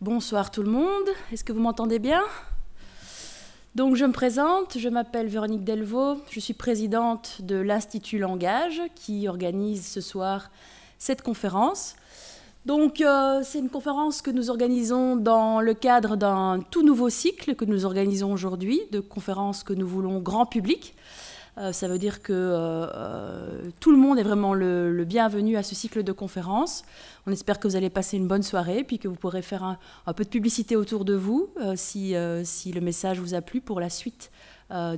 Bonsoir tout le monde, est-ce que vous m'entendez bien? Donc je me présente, je m'appelle Véronique Delvaux, je suis présidente de l'Institut Langage qui organise ce soir cette conférence. Donc c'est une conférence que nous organisons dans le cadre d'un tout nouveau cycle que nous organisons aujourd'hui, de conférences que nous voulons grand public. Ça veut dire que tout le monde est vraiment le bienvenu à ce cycle de conférences. On espère que vous allez passer une bonne soirée, puis que vous pourrez faire un peu de publicité autour de vous, si le message vous a plu pour la suite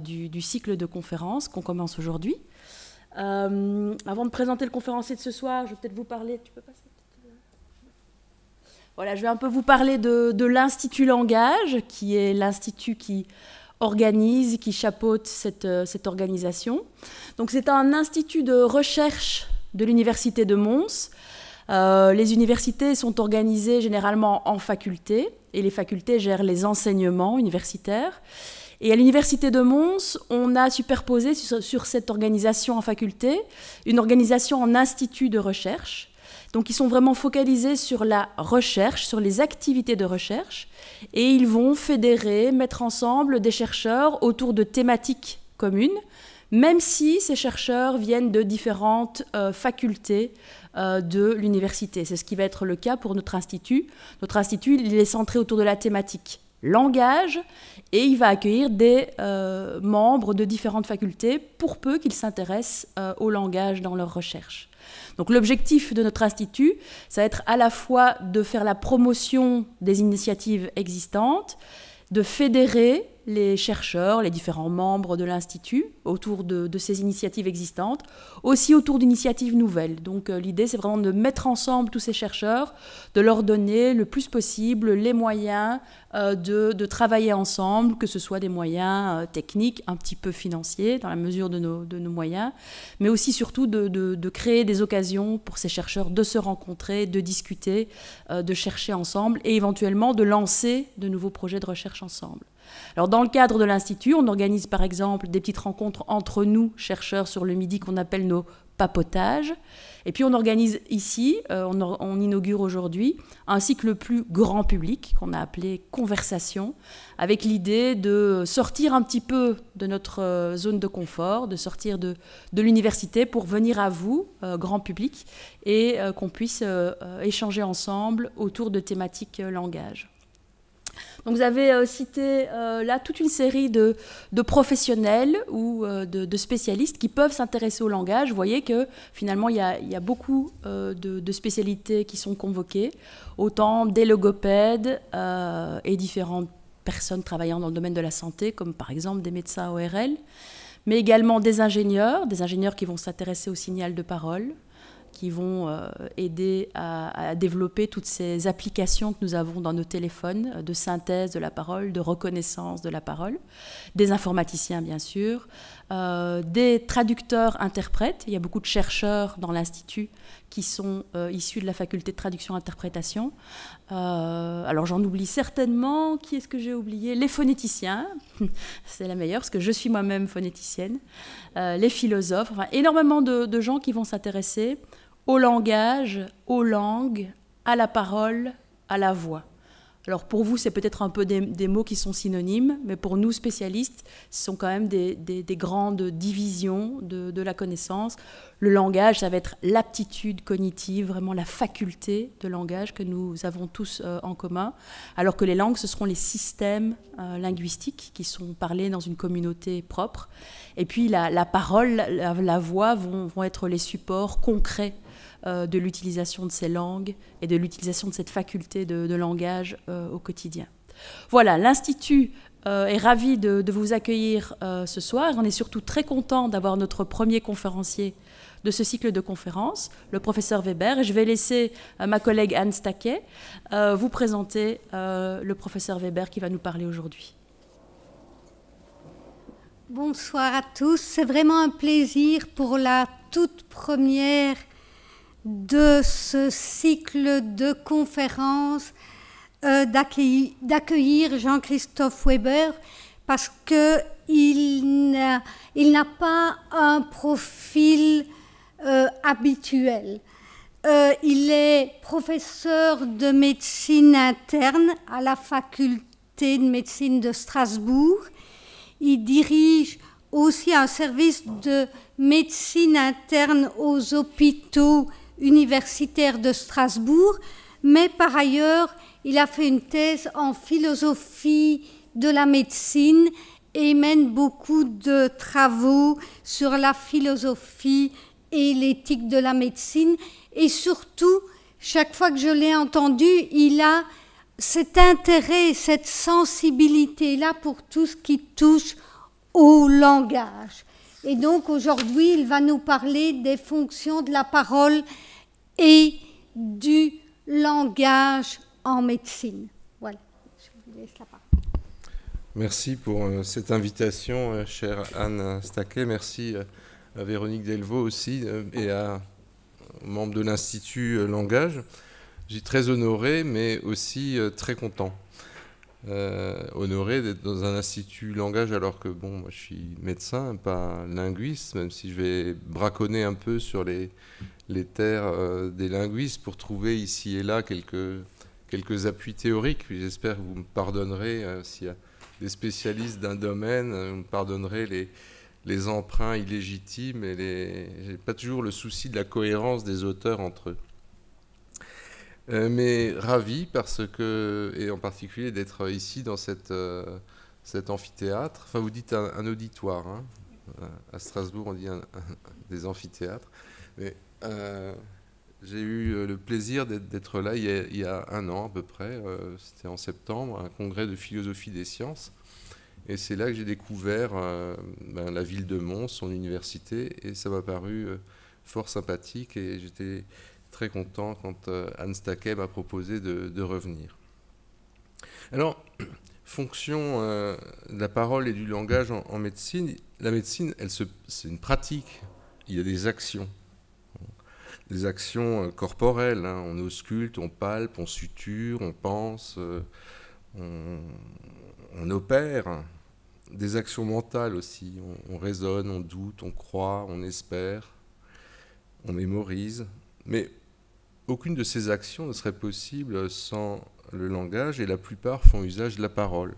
du cycle de conférences qu'on commence aujourd'hui. Avant de présenter le conférencier de ce soir, je vais peut-être vous parler... Tu peux passer ? Voilà, je vais un peu vous parler de l'Institut Langage, qui est l'institut qui organise, qui chapeaute cette organisation. Donc c'est un institut de recherche de l'Université de Mons. Les universités sont organisées généralement en facultés, et les facultés gèrent les enseignements universitaires. Et à l'Université de Mons, on a superposé sur cette organisation en faculté une organisation en institut de recherche. Donc ils sont vraiment focalisés sur la recherche, sur les activités de recherche, et ils vont fédérer, mettre ensemble des chercheurs autour de thématiques communes, même si ces chercheurs viennent de différentes facultés de l'université. C'est ce qui va être le cas pour notre institut. Notre institut, il est centré autour de la thématique langage, et il va accueillir des membres de différentes facultés pour peu qu'ils s'intéressent au langage dans leurs recherches. Donc l'objectif de notre institut, ça va être à la fois de faire la promotion des initiatives existantes, de fédérer les chercheurs, les différents membres de l'Institut autour de ces initiatives existantes, aussi autour d'initiatives nouvelles. Donc l'idée, c'est vraiment de mettre ensemble tous ces chercheurs, de leur donner le plus possible les moyens de travailler ensemble, que ce soit des moyens techniques, un petit peu financiers, dans la mesure de nos moyens, mais aussi surtout de créer des occasions pour ces chercheurs de se rencontrer, de discuter, de chercher ensemble et éventuellement de lancer de nouveaux projets de recherche ensemble. Alors, dans le cadre de l'Institut, on organise par exemple des petites rencontres entre nous, chercheurs, sur le midi qu'on appelle nos papotages. Et puis on organise ici, on inaugure aujourd'hui, un cycle plus grand public qu'on a appelé Conversation, avec l'idée de sortir un petit peu de notre zone de confort, de sortir de l'université pour venir à vous, grand public, et qu'on puisse échanger ensemble autour de thématiques langage. Donc vous avez cité là toute une série de professionnels ou de spécialistes qui peuvent s'intéresser au langage. Vous voyez que finalement il y a beaucoup de spécialités qui sont convoquées, autant des logopèdes et différentes personnes travaillant dans le domaine de la santé, comme par exemple des médecins ORL, mais également des ingénieurs qui vont s'intéresser au signal de parole, qui vont aider à développer toutes ces applications que nous avons dans nos téléphones, de synthèse de la parole, de reconnaissance de la parole, des informaticiens bien sûr, des traducteurs-interprètes. Il y a beaucoup de chercheurs dans l'Institut qui sont issus de la faculté de traduction-interprétation. Alors j'en oublie certainement, qui est-ce que j'ai oublié? Les phonéticiens, c'est la meilleure, parce que je suis moi-même phonéticienne, les philosophes, enfin énormément de gens qui vont s'intéresser au langage, aux langues, à la parole, à la voix. Alors pour vous, c'est peut-être un peu des mots qui sont synonymes, mais pour nous, spécialistes, ce sont quand même des grandes divisions de la connaissance. Le langage, ça va être l'aptitude cognitive, vraiment la faculté de langage que nous avons tous en commun, alors que les langues, ce seront les systèmes linguistiques qui sont parlés dans une communauté propre. Et puis la parole, la voix vont être les supports concrets de l'utilisation de ces langues et de l'utilisation de cette faculté de langage au quotidien. Voilà, l'Institut est ravi de vous accueillir ce soir. On est surtout très content d'avoir notre premier conférencier de ce cycle de conférences, le professeur Weber. Et je vais laisser ma collègue Anne Staquet vous présenter le professeur Weber qui va nous parler aujourd'hui. Bonsoir à tous. C'est vraiment un plaisir pour la toute première de ce cycle de conférences d'accueillir Jean-Christophe Weber parce qu'il n'a pas un profil habituel. Il est professeur de médecine interne à la faculté de médecine de Strasbourg. Il dirige aussi un service de médecine interne aux hôpitaux universitaires de Strasbourg, mais par ailleurs, il a fait une thèse en philosophie de la médecine et mène beaucoup de travaux sur la philosophie et l'éthique de la médecine. Et surtout, chaque fois que je l'ai entendu, il a cet intérêt, cette sensibilité-là pour tout ce qui touche au langage. Et donc aujourd'hui, il va nous parler des fonctions de la parole et du langage en médecine. Voilà, je vous laisse la parole. Merci pour cette invitation, chère Anne Staquet. Merci à Véronique Delvaux aussi et aux membres de l'Institut Langage. Je suis très honoré, mais aussi très content. Honoré d'être dans un institut langage alors que bon, moi je suis médecin, pas linguiste, même si je vais braconner un peu sur les terres des linguistes pour trouver ici et là quelques appuis théoriques. J'espère que vous me pardonnerez s'il y a des spécialistes d'un domaine, vous me pardonnerez les emprunts illégitimes et j'ai pas toujours le souci de la cohérence des auteurs entre eux. Mais ravi parce que, et en particulier d'être ici dans cet amphithéâtre, enfin vous dites un auditoire, hein. À Strasbourg on dit des amphithéâtres, mais j'ai eu le plaisir d'être là il y a un an à peu près, c'était en septembre, à un congrès de philosophie des sciences, et c'est là que j'ai découvert la ville de Mons, son université, et ça m'a paru fort sympathique et j'étais très content quand Anne Staquet m'a proposé de revenir. Alors, fonction de la parole et du langage en médecine, la médecine, c'est une pratique, il y a des actions corporelles, hein. On ausculte, on palpe, on suture, on pense, on opère, des actions mentales aussi, on raisonne, on doute, on croit, on espère, on mémorise, mais aucune de ces actions ne serait possible sans le langage et la plupart font usage de la parole.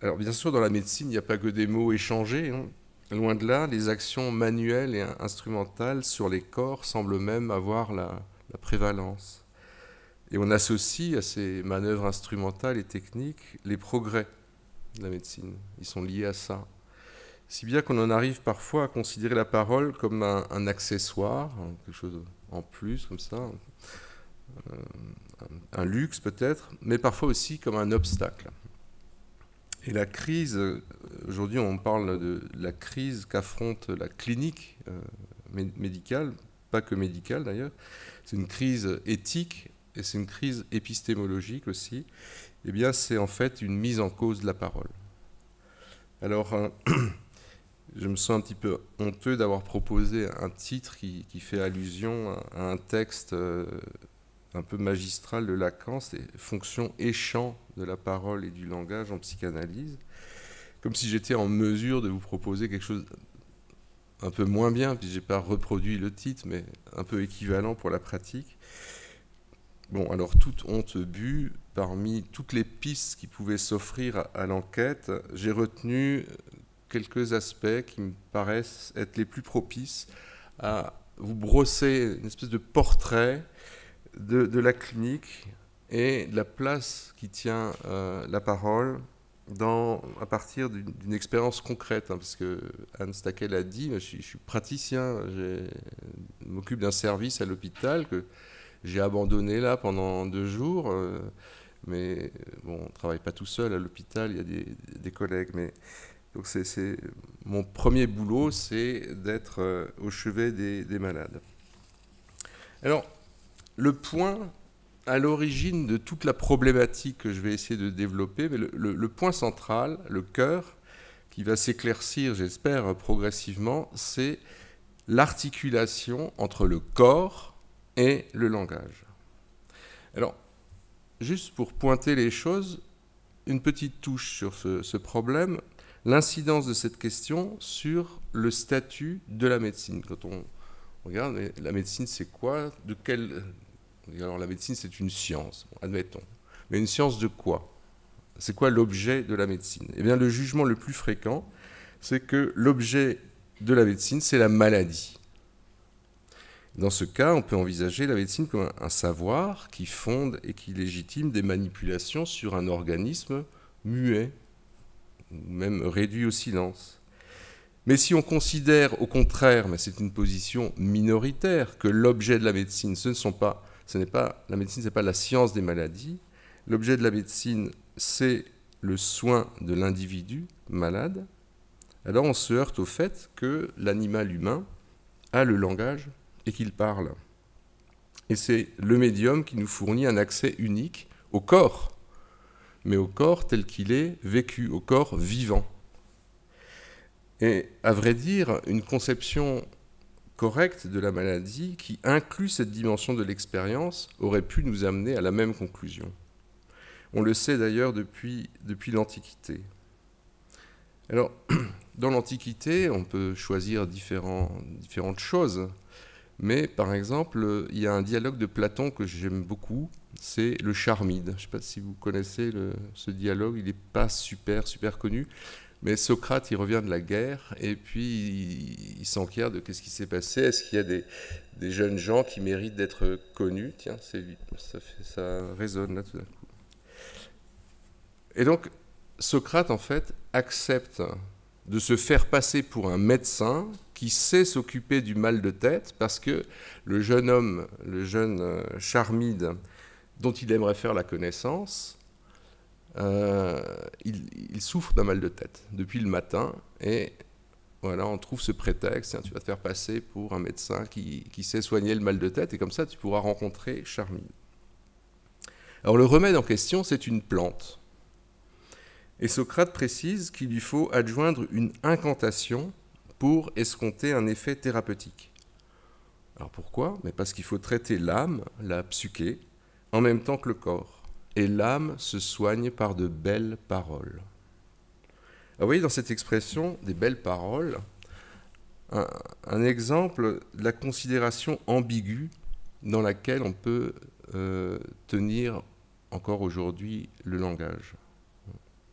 Alors bien sûr, dans la médecine, il n'y a pas que des mots échangés, hein. Loin de là, les actions manuelles et instrumentales sur les corps semblent même avoir la prévalence. Et on associe à ces manœuvres instrumentales et techniques les progrès de la médecine. Ils sont liés à ça. Si bien qu'on en arrive parfois à considérer la parole comme un accessoire, quelque chose en plus, comme ça, un luxe peut-être, mais parfois aussi comme un obstacle. Et la crise, aujourd'hui on parle de la crise qu'affronte la clinique médicale, pas que médicale d'ailleurs, c'est une crise éthique et c'est une crise épistémologique aussi, eh bien c'est en fait une mise en cause de la parole. Alors, je me sens un petit peu honteux d'avoir proposé un titre qui fait allusion à un texte un peu magistral de Lacan, c'est « Fonction et champ de la parole et du langage en psychanalyse », comme si j'étais en mesure de vous proposer quelque chose un peu moins bien, puis je n'ai pas reproduit le titre, mais un peu équivalent pour la pratique. Bon, alors, toute honte bue, parmi toutes les pistes qui pouvaient s'offrir à l'enquête, j'ai retenu quelques aspects qui me paraissent être les plus propices à vous brosser une espèce de portrait de la clinique et de la place qui tient la parole à partir d'une expérience concrète, hein, parce que Anne Staquet l'a dit, je suis praticien, je m'occupe d'un service à l'hôpital que j'ai abandonné là pendant 2 jours, mais bon, on ne travaille pas tout seul à l'hôpital, il y a des collègues, mais donc c'est mon premier boulot, c'est d'être au chevet des malades. Alors, le point à l'origine de toute la problématique que je vais essayer de développer, mais le point central, le cœur, qui va s'éclaircir, j'espère, progressivement, c'est l'articulation entre le corps et le langage. Alors, juste pour pointer les choses, une petite touche sur ce problème, l'incidence de cette question sur le statut de la médecine. Quand regarde, mais la médecine c'est quoi? De quelle... Alors la médecine c'est une science, bon, admettons. Mais une science de quoi? C'est quoi l'objet de la médecine? Eh bien le jugement le plus fréquent, c'est que l'objet de la médecine c'est la maladie. Dans ce cas, on peut envisager la médecine comme un savoir qui fonde et qui légitime des manipulations sur un organisme muet, ou même réduit au silence. Mais si on considère au contraire, mais c'est une position minoritaire, que l'objet de la médecine, la médecine, c'est pas la science des maladies, l'objet de la médecine, c'est le soin de l'individu malade, alors on se heurte au fait que l'animal humain a le langage et qu'il parle. Et c'est le médium qui nous fournit un accès unique au corps, mais au corps tel qu'il est vécu, au corps vivant. Et à vrai dire, une conception correcte de la maladie qui inclut cette dimension de l'expérience aurait pu nous amener à la même conclusion. On le sait d'ailleurs depuis l'Antiquité. Alors, dans l'Antiquité, on peut choisir différentes choses. Mais par exemple, il y a un dialogue de Platon que j'aime beaucoup, c'est le Charmide. Je ne sais pas si vous connaissez ce dialogue, il n'est pas super connu, mais Socrate, il revient de la guerre et puis il s'enquiert de qu'est-ce qui s'est passé, est-ce qu'il y a des jeunes gens qui méritent d'être connus? Tiens, ça résonne là tout d'un coup. Et donc, Socrate, en fait, accepte de se faire passer pour un médecin qui sait s'occuper du mal de tête parce que le jeune Charmide, dont il aimerait faire la connaissance, il souffre d'un mal de tête depuis le matin et voilà, on trouve ce prétexte, tiens, tu vas te faire passer pour un médecin qui sait soigner le mal de tête et comme ça tu pourras rencontrer Charmide. Alors le remède en question, c'est une plante. Et Socrate précise qu'il lui faut adjoindre une incantation pour escompter un effet thérapeutique. Alors pourquoi? Mais parce qu'il faut traiter l'âme, la psyché, en même temps que le corps. Et l'âme se soigne par de belles paroles. Alors vous voyez dans cette expression, des belles paroles, un exemple de la considération ambiguë dans laquelle on peut tenir encore aujourd'hui le langage.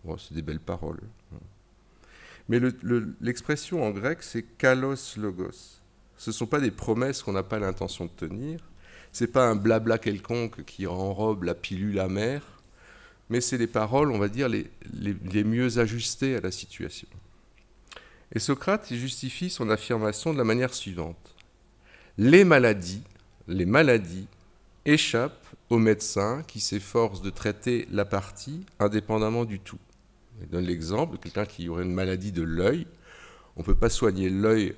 Bon, c'est des belles paroles. Mais l'expression en grec, c'est kalos logos. Ce ne sont pas des promesses qu'on n'a pas l'intention de tenir. Ce n'est pas un blabla quelconque qui enrobe la pilule amère, mais c'est les paroles, on va dire, les mieux ajustées à la situation. Et Socrate il justifie son affirmation de la manière suivante. Les maladies échappent au médecin qui s'efforce de traiter la partie indépendamment du tout. Il donne l'exemple de quelqu'un qui aurait une maladie de l'œil. On ne peut pas soigner l'œil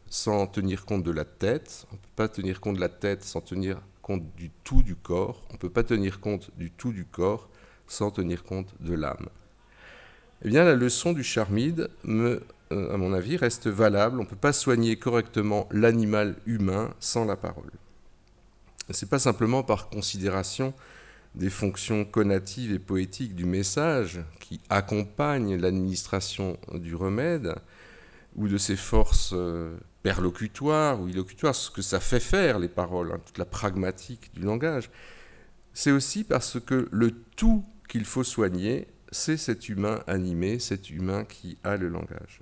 sans tenir compte de la tête. On ne peut pas tenir compte de la tête sans tenir compte du tout du corps. On ne peut pas tenir compte du tout du corps sans tenir compte de l'âme. Eh bien, la leçon du Charmide, à mon avis, reste valable. On ne peut pas soigner correctement l'animal humain sans la parole. Ce n'est pas simplement par considération des fonctions connatives et poétiques du message qui accompagnent l'administration du remède ou de ses forces perlocutoires ou illocutoires, ce que ça fait faire les paroles, toute la pragmatique du langage. C'est aussi parce que le tout qu'il faut soigner, c'est cet humain animé, cet humain qui a le langage.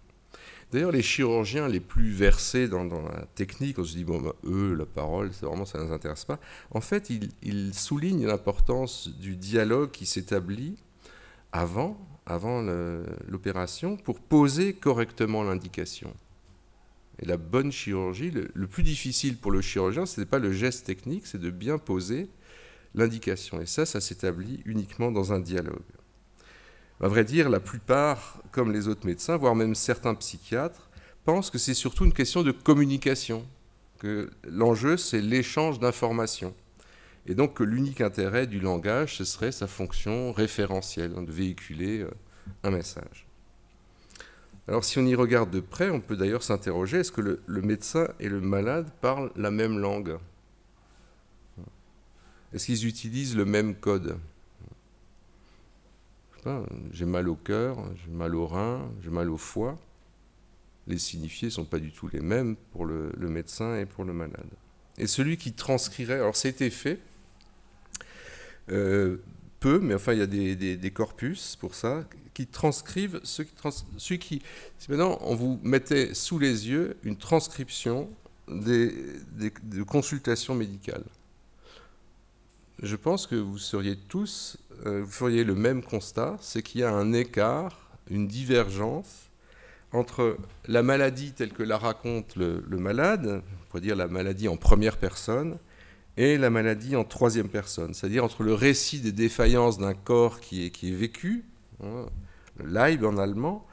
D'ailleurs, les chirurgiens les plus versés dans la technique, on se dit, bon, eux, la parole, ça ne les intéresse pas. En fait, ils soulignent l'importance du dialogue qui s'établit avant l'opération pour poser correctement l'indication. Et la bonne chirurgie, le plus difficile pour le chirurgien, ce n'est pas le geste technique, c'est de bien poser l'indication. Et ça s'établit uniquement dans un dialogue. À vrai dire, la plupart, comme les autres médecins, voire même certains psychiatres, pensent que c'est surtout une question de communication, que l'enjeu, c'est l'échange d'informations. Et donc que l'unique intérêt du langage, ce serait sa fonction référentielle, de véhiculer un message. Alors si on y regarde de près, on peut d'ailleurs s'interroger, est-ce que le médecin et le malade parlent la même langue? Est-ce qu'ils utilisent le même code? J'ai mal au cœur, j'ai mal au rein, j'ai mal au foie. les signifiés ne sont pas du tout les mêmes pour le médecin et pour le malade. Et celui qui transcrirait, alors ça a été fait, peu, mais enfin il y a des corpus pour ça, qui transcrivent, si maintenant on vous mettait sous les yeux une transcription de consultations médicales. Je pense que vous seriez tous, vous feriez le même constat, c'est qu'il y a un écart, une divergence entre la maladie telle que la raconte le malade, on pourrait dire la maladie en première personne, et la maladie en troisième personne, c'est-à-dire entre le récit des défaillances d'un corps qui est vécu, hein, le Leib en allemand,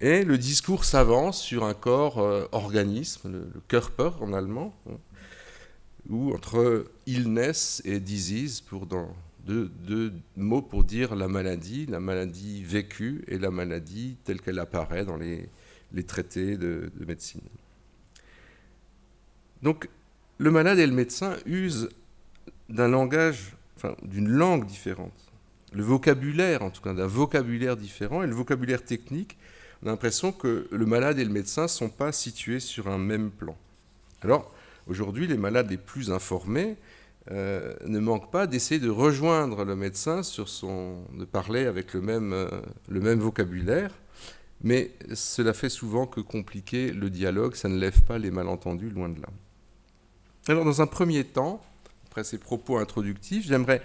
et le discours savant sur un corps organisme, le Körper en allemand, hein, ou entre illness et disease, pour deux mots pour dire la maladie vécue et la maladie telle qu'elle apparaît dans les traités de médecine. Donc, le malade et le médecin usent d'un langage, enfin, d'une langue différente. Le vocabulaire, en tout cas, d'un vocabulaire différent, et le vocabulaire technique, on a l'impression que le malade et le médecin ne sont pas situés sur un même plan. Alors, aujourd'hui, les malades les plus informés ne manquent pas d'essayer de rejoindre le médecin de parler avec le même vocabulaire, mais cela fait souvent que compliquer le dialogue, ça ne lève pas les malentendus, loin de là. Alors, dans un premier temps, après ces propos introductifs, j'aimerais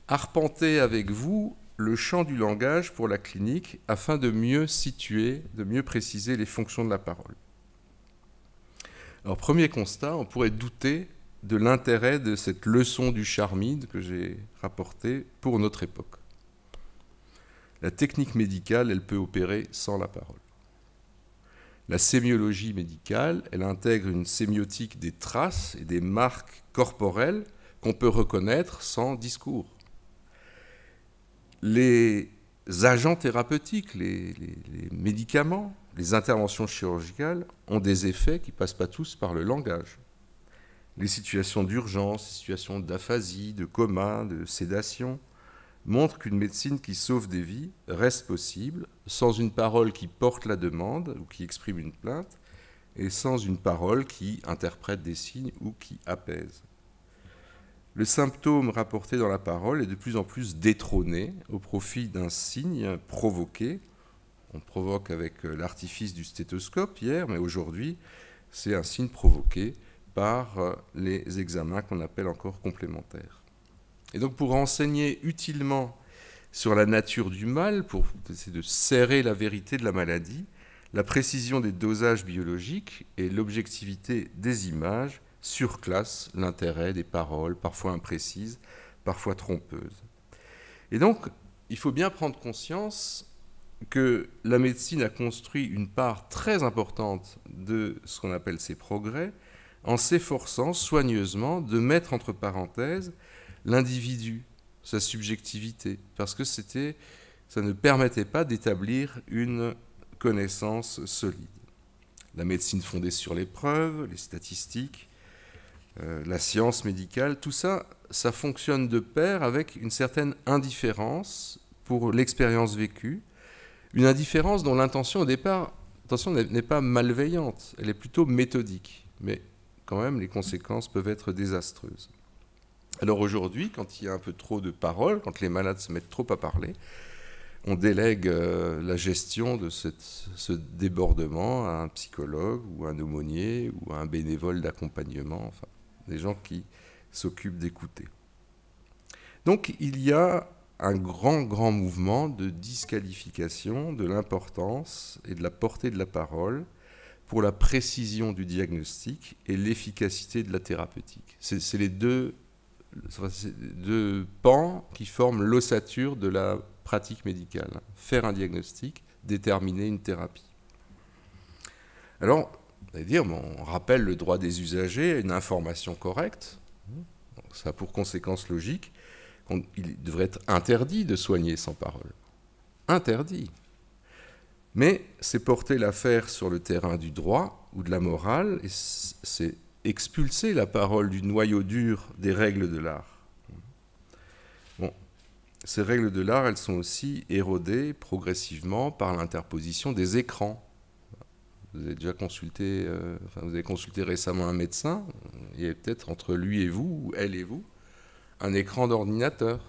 arpenter avec vous le champ du langage pour la clinique afin de mieux situer, de mieux préciser les fonctions de la parole. Alors, premier constat, on pourrait douter de l'intérêt de cette leçon du Charmide que j'ai rapportée pour notre époque. La technique médicale, elle peut opérer sans la parole. La sémiologie médicale, elle intègre une sémiotique des traces et des marques corporelles qu'on peut reconnaître sans discours. Les agents thérapeutiques, les médicaments, les interventions chirurgicales ont des effets qui ne passent pas tous par le langage. Les situations d'urgence, les situations d'aphasie, de coma, de sédation montrent qu'une médecine qui sauve des vies reste possible sans une parole qui porte la demande ou qui exprime une plainte et sans une parole qui interprète des signes ou qui apaise. Le symptôme rapporté dans la parole est de plus en plus détrôné au profit d'un signe provoqué. On provoque avec l'artifice du stéthoscope hier, mais aujourd'hui, c'est un signe provoqué par les examens qu'on appelle encore complémentaires. Et donc pour renseigner utilement sur la nature du mal, pour essayer de cerrer la vérité de la maladie, la précision des dosages biologiques et l'objectivité des images surclassent l'intérêt des paroles, parfois imprécises, parfois trompeuses. Et donc, il faut bien prendre conscience que la médecine a construit une part très importante de ce qu'on appelle ses progrès en s'efforçant soigneusement de mettre entre parenthèses l'individu, sa subjectivité, parce que ça ne permettait pas d'établir une connaissance solide. La médecine fondée sur les preuves, les statistiques, la science médicale, tout ça, ça fonctionne de pair avec une certaine indifférence pour l'expérience vécue, une indifférence dont l'intention au départ, attention, n'est pas malveillante, elle est plutôt méthodique, mais quand même les conséquences peuvent être désastreuses. Alors aujourd'hui, quand il y a un peu trop de paroles, quand les malades se mettent trop à parler, on délègue la gestion de ce débordement à un psychologue ou un aumônier ou à un bénévole d'accompagnement, enfin, des gens qui s'occupent d'écouter. Donc il y a un grand mouvement de disqualification de l'importance et de la portée de la parole pour la précision du diagnostic et l'efficacité de la thérapeutique. C'est les deux pans qui forment l'ossature de la pratique médicale. Faire un diagnostic, déterminer une thérapie. Alors, vous allez dire, on rappelle le droit des usagers à une information correcte. Donc, ça a pour conséquence logique qu'il devrait être interdit de soigner sans parole. Interdit. Mais c'est porter l'affaire sur le terrain du droit ou de la morale, et c'est expulser la parole du noyau dur des règles de l'art. Bon, ces règles de l'art, elles sont aussi érodées progressivement par l'interposition des écrans. Vous avez déjà consulté, vous avez consulté récemment un médecin. Il y a peut-être entre lui et vous, ou elle et vous, un écran d'ordinateur.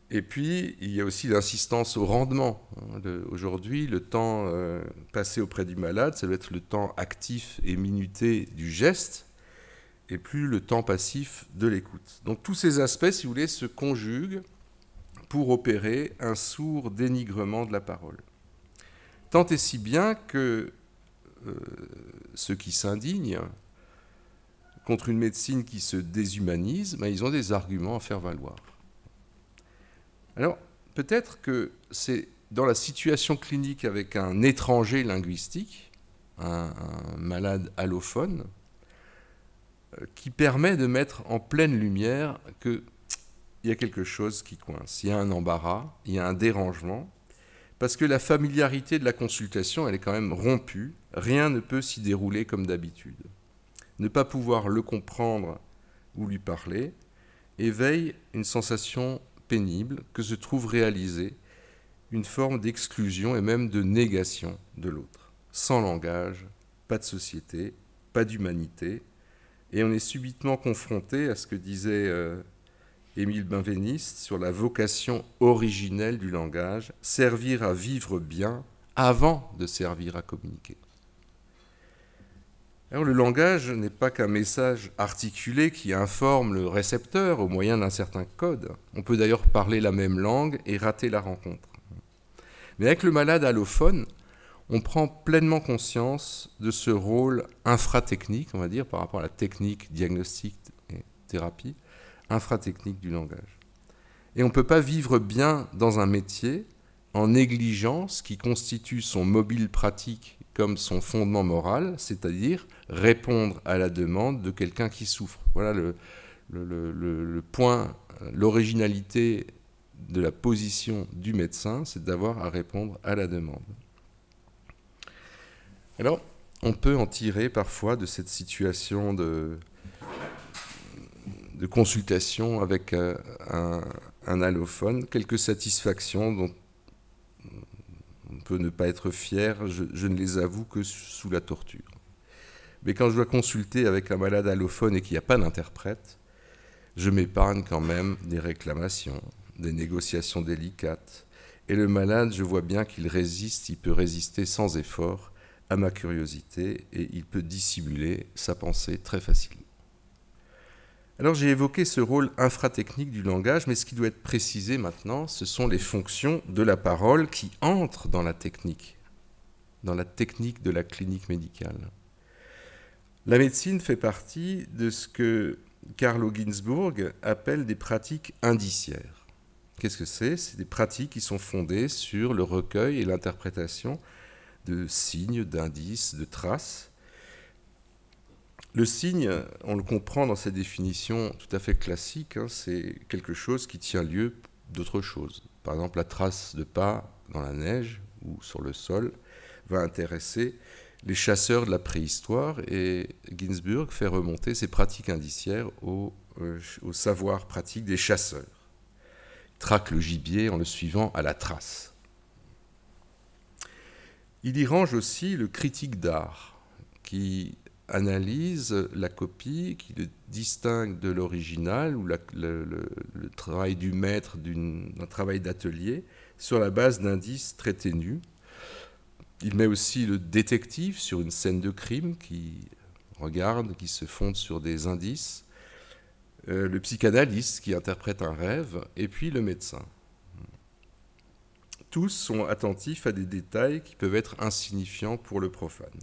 Et puis, il y a aussi l'insistance au rendement. Aujourd'hui, le temps passé auprès du malade, ça doit être le temps actif et minuté du geste, et plus le temps passif de l'écoute. Donc tous ces aspects, si vous voulez, se conjuguent pour opérer un sourd dénigrement de la parole. Tant et si bien que ceux qui s'indignent contre une médecine qui se déshumanise, ils ont des arguments à faire valoir. Alors, peut-être que c'est dans la situation clinique avec un étranger linguistique, un malade allophone, qui permet de mettre en pleine lumière qu'il y a quelque chose qui coince, il y a un embarras, il y a un dérangement, parce que la familiarité de la consultation, elle est quand même rompue, rien ne peut s'y dérouler comme d'habitude. Ne pas pouvoir le comprendre ou lui parler éveille une sensation pénible que se trouve réaliser une forme d'exclusion et même de négation de l'autre. Sans langage, pas de société, pas d'humanité, et on est subitement confronté à ce que disait Émile Benveniste sur la vocation originelle du langage, servir à vivre bien avant de servir à communiquer. Alors, le langage n'est pas qu'un message articulé qui informe le récepteur au moyen d'un certain code. On peut d'ailleurs parler la même langue et rater la rencontre. Mais avec le malade allophone, on prend pleinement conscience de ce rôle infratechnique, on va dire, par rapport à la technique diagnostic et thérapie, infratechnique du langage. Et on ne peut pas vivre bien dans un métier en négligeant ce qui constitue son mobile pratique comme son fondement moral, c'est-à-dire répondre à la demande de quelqu'un qui souffre. Voilà le point, l'originalité de la position du médecin, c'est d'avoir à répondre à la demande. Alors, on peut en tirer parfois de cette situation de consultation avec un allophone quelques satisfactions dont on peut ne pas être fier, je ne les avoue que sous la torture. Mais quand je dois consulter avec un malade allophone et qu'il n'y a pas d'interprète, je m'épargne quand même des réclamations, des négociations délicates. Et le malade, je vois bien qu'il résiste, il peut résister sans effort à ma curiosité et il peut dissimuler sa pensée très facilement. Alors j'ai évoqué ce rôle infratechnique du langage, mais ce qui doit être précisé maintenant, ce sont les fonctions de la parole qui entrent dans la technique de la clinique médicale. La médecine fait partie de ce que Carlo Ginzburg appelle des pratiques indiciaires. Qu'est-ce que c'est ? C'est des pratiques qui sont fondées sur le recueil et l'interprétation de signes, d'indices, de traces. Le signe, on le comprend dans sa définition tout à fait classique, c'est quelque chose qui tient lieu d'autre chose. Par exemple, la trace de pas dans la neige ou sur le sol va intéresser les chasseurs de la préhistoire et Ginzburg fait remonter ces pratiques indiciaires au savoir pratique des chasseurs. Il traque le gibier en le suivant à la trace. Il y range aussi le critique d'art qui analyse la copie, qui le distingue de l'original ou le travail du maître d'un travail d'atelier sur la base d'indices très ténus. Il met aussi le détective sur une scène de crime qui regarde, qui se fonde sur des indices, le psychanalyste qui interprète un rêve, et puis le médecin. Tous sont attentifs à des détails qui peuvent être insignifiants pour le profane.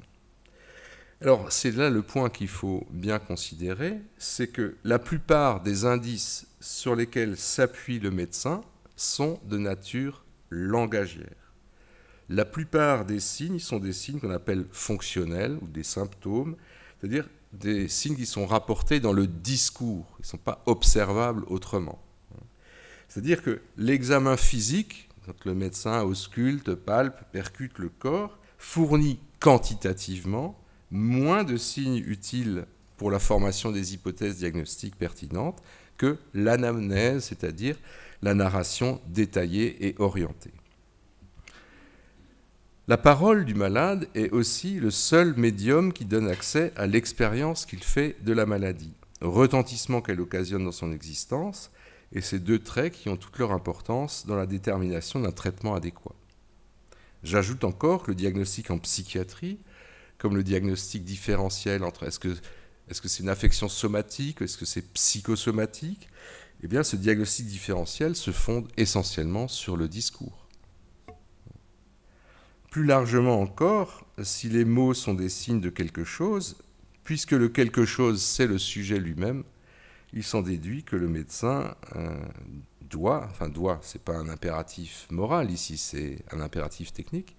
Alors, c'est là le point qu'il faut bien considérer, c'est que la plupart des indices sur lesquels s'appuie le médecin sont de nature langagière. La plupart des signes sont des signes qu'on appelle fonctionnels ou des symptômes, c'est-à-dire des signes qui sont rapportés dans le discours, ils ne sont pas observables autrement. C'est-à-dire que l'examen physique, quand le médecin ausculte, palpe, percute le corps, fournit quantitativement moins de signes utiles pour la formation des hypothèses diagnostiques pertinentes que l'anamnèse, c'est-à-dire la narration détaillée et orientée. La parole du malade est aussi le seul médium qui donne accès à l'expérience qu'il fait de la maladie, au retentissement qu'elle occasionne dans son existence, et ces deux traits qui ont toute leur importance dans la détermination d'un traitement adéquat. J'ajoute encore que le diagnostic en psychiatrie, comme le diagnostic différentiel entre est-ce que c'est une affection somatique, est-ce que c'est psychosomatique, eh bien ce diagnostic différentiel se fonde essentiellement sur le discours. Plus largement encore, si les mots sont des signes de quelque chose, puisque le quelque chose c'est le sujet lui-même, il s'en déduit que le médecin doit, c'est pas un impératif moral ici, c'est un impératif technique,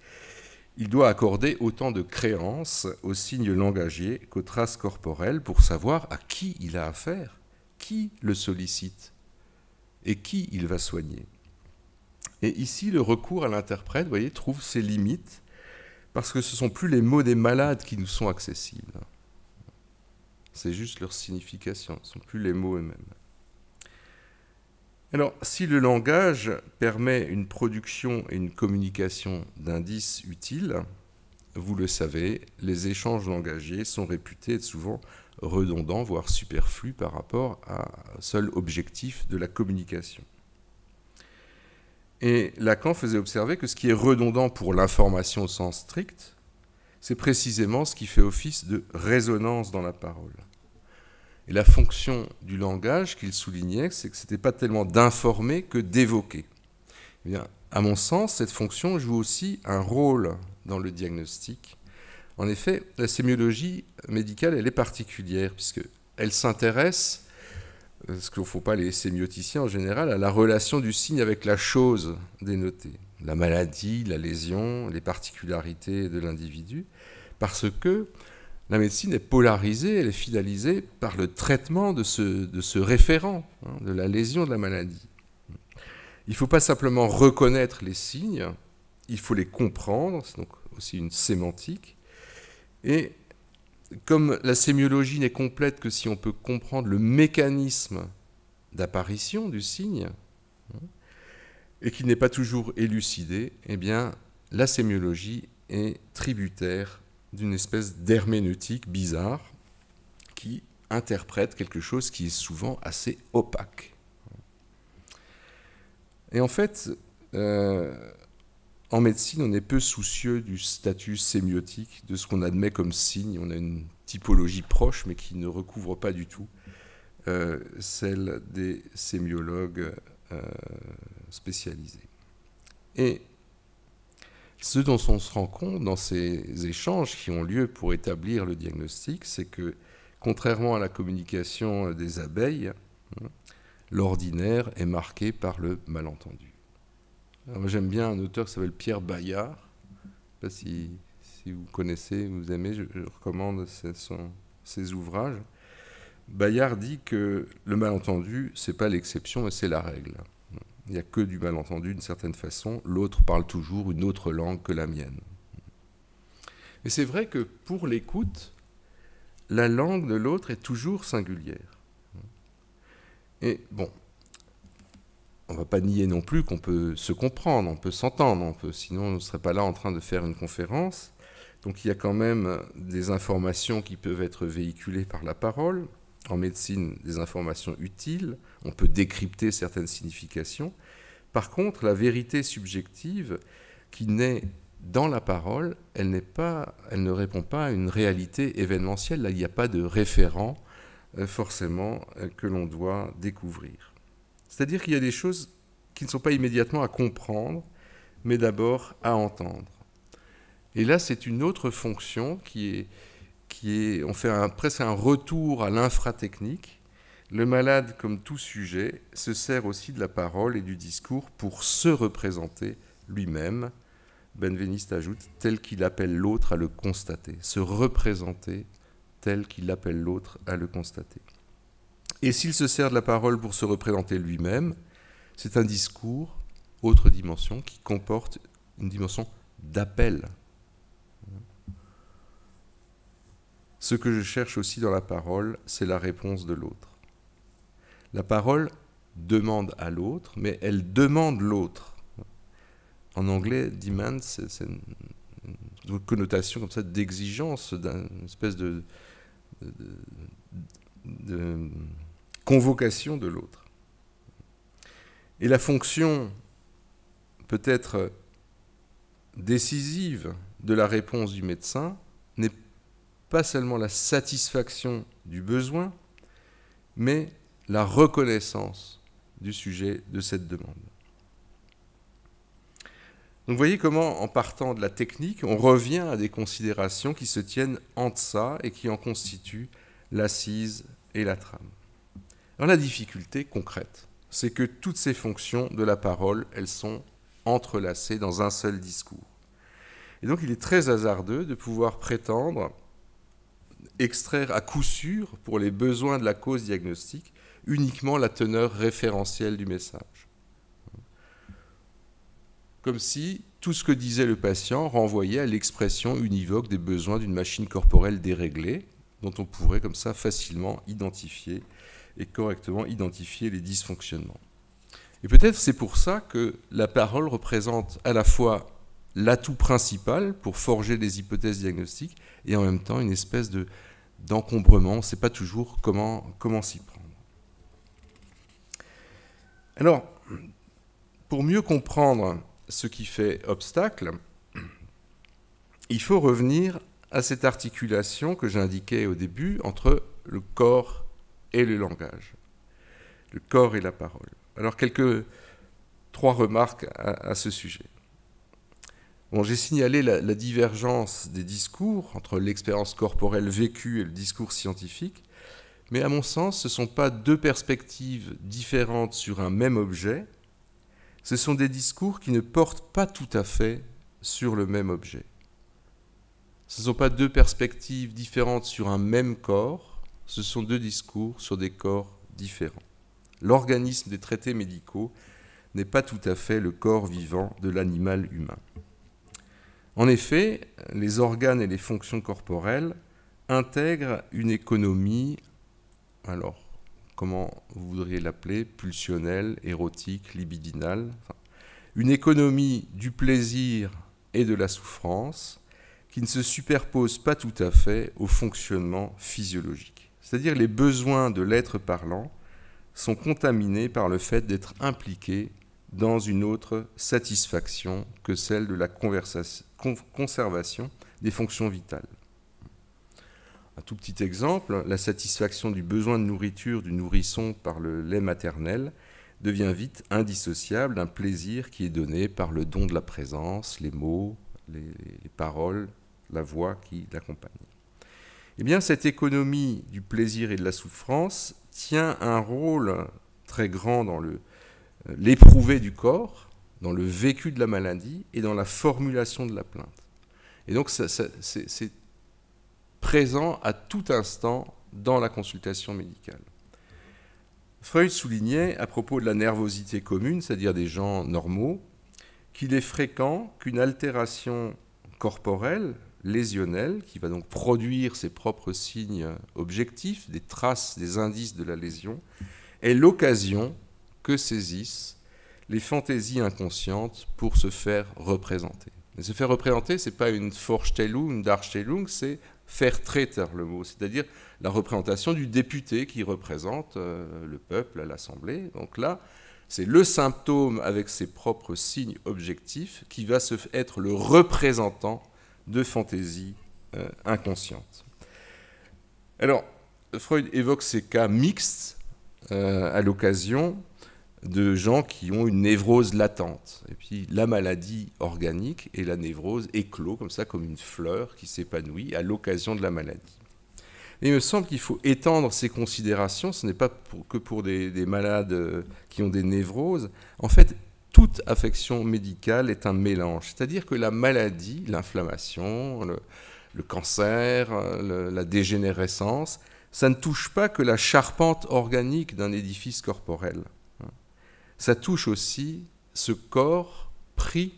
il doit accorder autant de créance aux signes langagiers qu'aux traces corporelles pour savoir à qui il a affaire, qui le sollicite et qui il va soigner. Et ici, le recours à l'interprète, vous voyez, trouve ses limites parce que ce ne sont plus les mots des malades qui nous sont accessibles. C'est juste leur signification, ce ne sont plus les mots eux-mêmes. Alors, si le langage permet une production et une communication d'indices utiles, vous le savez, les échanges langagiers sont réputés être souvent redondants, voire superflus par rapport au seul objectif de la communication. Et Lacan faisait observer que ce qui est redondant pour l'information au sens strict, c'est précisément ce qui fait office de résonance dans la parole. Et la fonction du langage qu'il soulignait, c'est que ce n'était pas tellement d'informer que d'évoquer. Eh bien, à mon sens, cette fonction joue aussi un rôle dans le diagnostic. En effet, la sémiologie médicale, elle est particulière, puisqu'elle s'intéresse, ce qu'il ne faut pas les sémioticiens en général, à la relation du signe avec la chose dénotée, la maladie, la lésion, les particularités de l'individu, parce que la médecine est polarisée, elle est finalisée par le traitement de ce référent, de la lésion de la maladie. Il ne faut pas simplement reconnaître les signes, il faut les comprendre, c'est donc aussi une sémantique. Et comme la sémiologie n'est complète que si on peut comprendre le mécanisme d'apparition du signe, et qu'il n'est pas toujours élucidé, eh bien, la sémiologie est tributaire d'une espèce d'herméneutique bizarre qui interprète quelque chose qui est souvent assez opaque. Et en fait, en médecine, on est peu soucieux du statut sémiotique, de ce qu'on admet comme signe. On a une typologie proche, mais qui ne recouvre pas du tout celle des sémiologues spécialisés. Et ce dont on se rend compte dans ces échanges qui ont lieu pour établir le diagnostic, c'est que, contrairement à la communication des abeilles, l'ordinaire est marqué par le malentendu. Alors, j'aime bien un auteur qui s'appelle Pierre Bayard. Je ne sais pas si vous connaissez, vous aimez, je recommande ses ouvrages. Bayard dit que le malentendu, ce n'est pas l'exception, mais c'est la règle. Il n'y a que du malentendu d'une certaine façon. L'autre parle toujours une autre langue que la mienne. Mais c'est vrai que pour l'écoute, la langue de l'autre est toujours singulière. Et bon, on ne va pas nier non plus qu'on peut se comprendre, on peut s'entendre, sinon on ne serait pas là en train de faire une conférence. Donc il y a quand même des informations qui peuvent être véhiculées par la parole. En médecine, des informations utiles, on peut décrypter certaines significations. Par contre, la vérité subjective qui naît dans la parole, elle ne répond pas à une réalité événementielle. Là, il n'y a pas de référent forcément que l'on doit découvrir. C'est-à-dire qu'il y a des choses qui ne sont pas immédiatement à comprendre, mais d'abord à entendre. Et là, c'est une autre fonction on fait presque un retour à l'infratechnique. Le malade, comme tout sujet, se sert aussi de la parole et du discours pour se représenter lui-même. Benveniste ajoute, tel qu'il appelle l'autre à le constater. Se représenter tel qu'il appelle l'autre à le constater. Et s'il se sert de la parole pour se représenter lui-même, c'est un discours, autre dimension, qui comporte une dimension d'appel. Ce que je cherche aussi dans la parole, c'est la réponse de l'autre. La parole demande à l'autre, mais elle demande l'autre. En anglais, demand, c'est une connotation comme ça d'exigence, d'une espèce de convocation de l'autre. Et la fonction peut-être décisive de la réponse du médecin n'est pas seulement la satisfaction du besoin, mais la reconnaissance du sujet de cette demande. Donc vous voyez comment, en partant de la technique, on revient à des considérations qui se tiennent entre ça et qui en constituent l'assise et la trame. Alors la difficulté concrète, c'est que toutes ces fonctions de la parole, elles sont entrelacées dans un seul discours. Et donc il est très hasardeux de pouvoir prétendre extraire à coup sûr, pour les besoins de la cause diagnostique, uniquement la teneur référentielle du message. Comme si tout ce que disait le patient renvoyait à l'expression univoque des besoins d'une machine corporelle déréglée, dont on pourrait comme ça facilement identifier et correctement identifier les dysfonctionnements. Et peut-être c'est pour ça que la parole représente à la fois l'atout principal pour forger des hypothèses diagnostiques et en même temps une espèce d'encombrement. On ne sait pas toujours comment s'y prendre. Alors, pour mieux comprendre ce qui fait obstacle, il faut revenir à cette articulation que j'indiquais au début entre le corps et le langage, le corps et la parole. Alors, trois remarques à ce sujet. Bon, j'ai signalé la divergence des discours entre l'expérience corporelle vécue et le discours scientifique, mais à mon sens, ce ne sont pas deux perspectives différentes sur un même objet, ce sont des discours qui ne portent pas tout à fait sur le même objet. Ce ne sont pas deux perspectives différentes sur un même corps, ce sont deux discours sur des corps différents. L'organisme des traités médicaux n'est pas tout à fait le corps vivant de l'animal humain. En effet, les organes et les fonctions corporelles intègrent une économie, alors comment vous voudriez l'appeler, pulsionnelle, érotique, libidinale, une économie du plaisir et de la souffrance qui ne se superpose pas tout à fait au fonctionnement physiologique. C'est-à-dire les besoins de l'être parlant sont contaminés par le fait d'être impliqués dans une autre satisfaction que celle de la conservation des fonctions vitales. Un tout petit exemple, la satisfaction du besoin de nourriture du nourrisson par le lait maternel devient vite indissociable d'un plaisir qui est donné par le don de la présence, les mots, les paroles, la voix qui l'accompagne. Eh bien, cette économie du plaisir et de la souffrance tient un rôle très grand dans l'éprouvé du corps, dans le vécu de la maladie et dans la formulation de la plainte. Et donc, c'est présent à tout instant dans la consultation médicale. Freud soulignait, à propos de la nervosité commune, c'est-à-dire des gens normaux, qu'il est fréquent qu'une altération corporelle, lésionnelle, qui va donc produire ses propres signes objectifs, des traces, des indices de la lésion, ait l'occasion que saisissent les fantaisies inconscientes pour se faire représenter. Mais se faire représenter, ce n'est pas une Vorstellung, une Darstellung, c'est Vertreter, le mot, c'est-à-dire la représentation du député qui représente le peuple à l'Assemblée. Donc là, c'est le symptôme avec ses propres signes objectifs qui va être le représentant de fantaisies inconscientes. Alors, Freud évoque ces cas mixtes à l'occasion de gens qui ont une névrose latente. Et puis la maladie organique et la névrose éclosent comme ça, comme une fleur qui s'épanouit à l'occasion de la maladie. Et il me semble qu'il faut étendre ces considérations, ce n'est pas que pour des malades qui ont des névroses. En fait, toute affection médicale est un mélange, c'est-à-dire que la maladie, l'inflammation, le cancer, la dégénérescence, ça ne touche pas que la charpente organique d'un édifice corporel. Ça touche aussi ce corps pris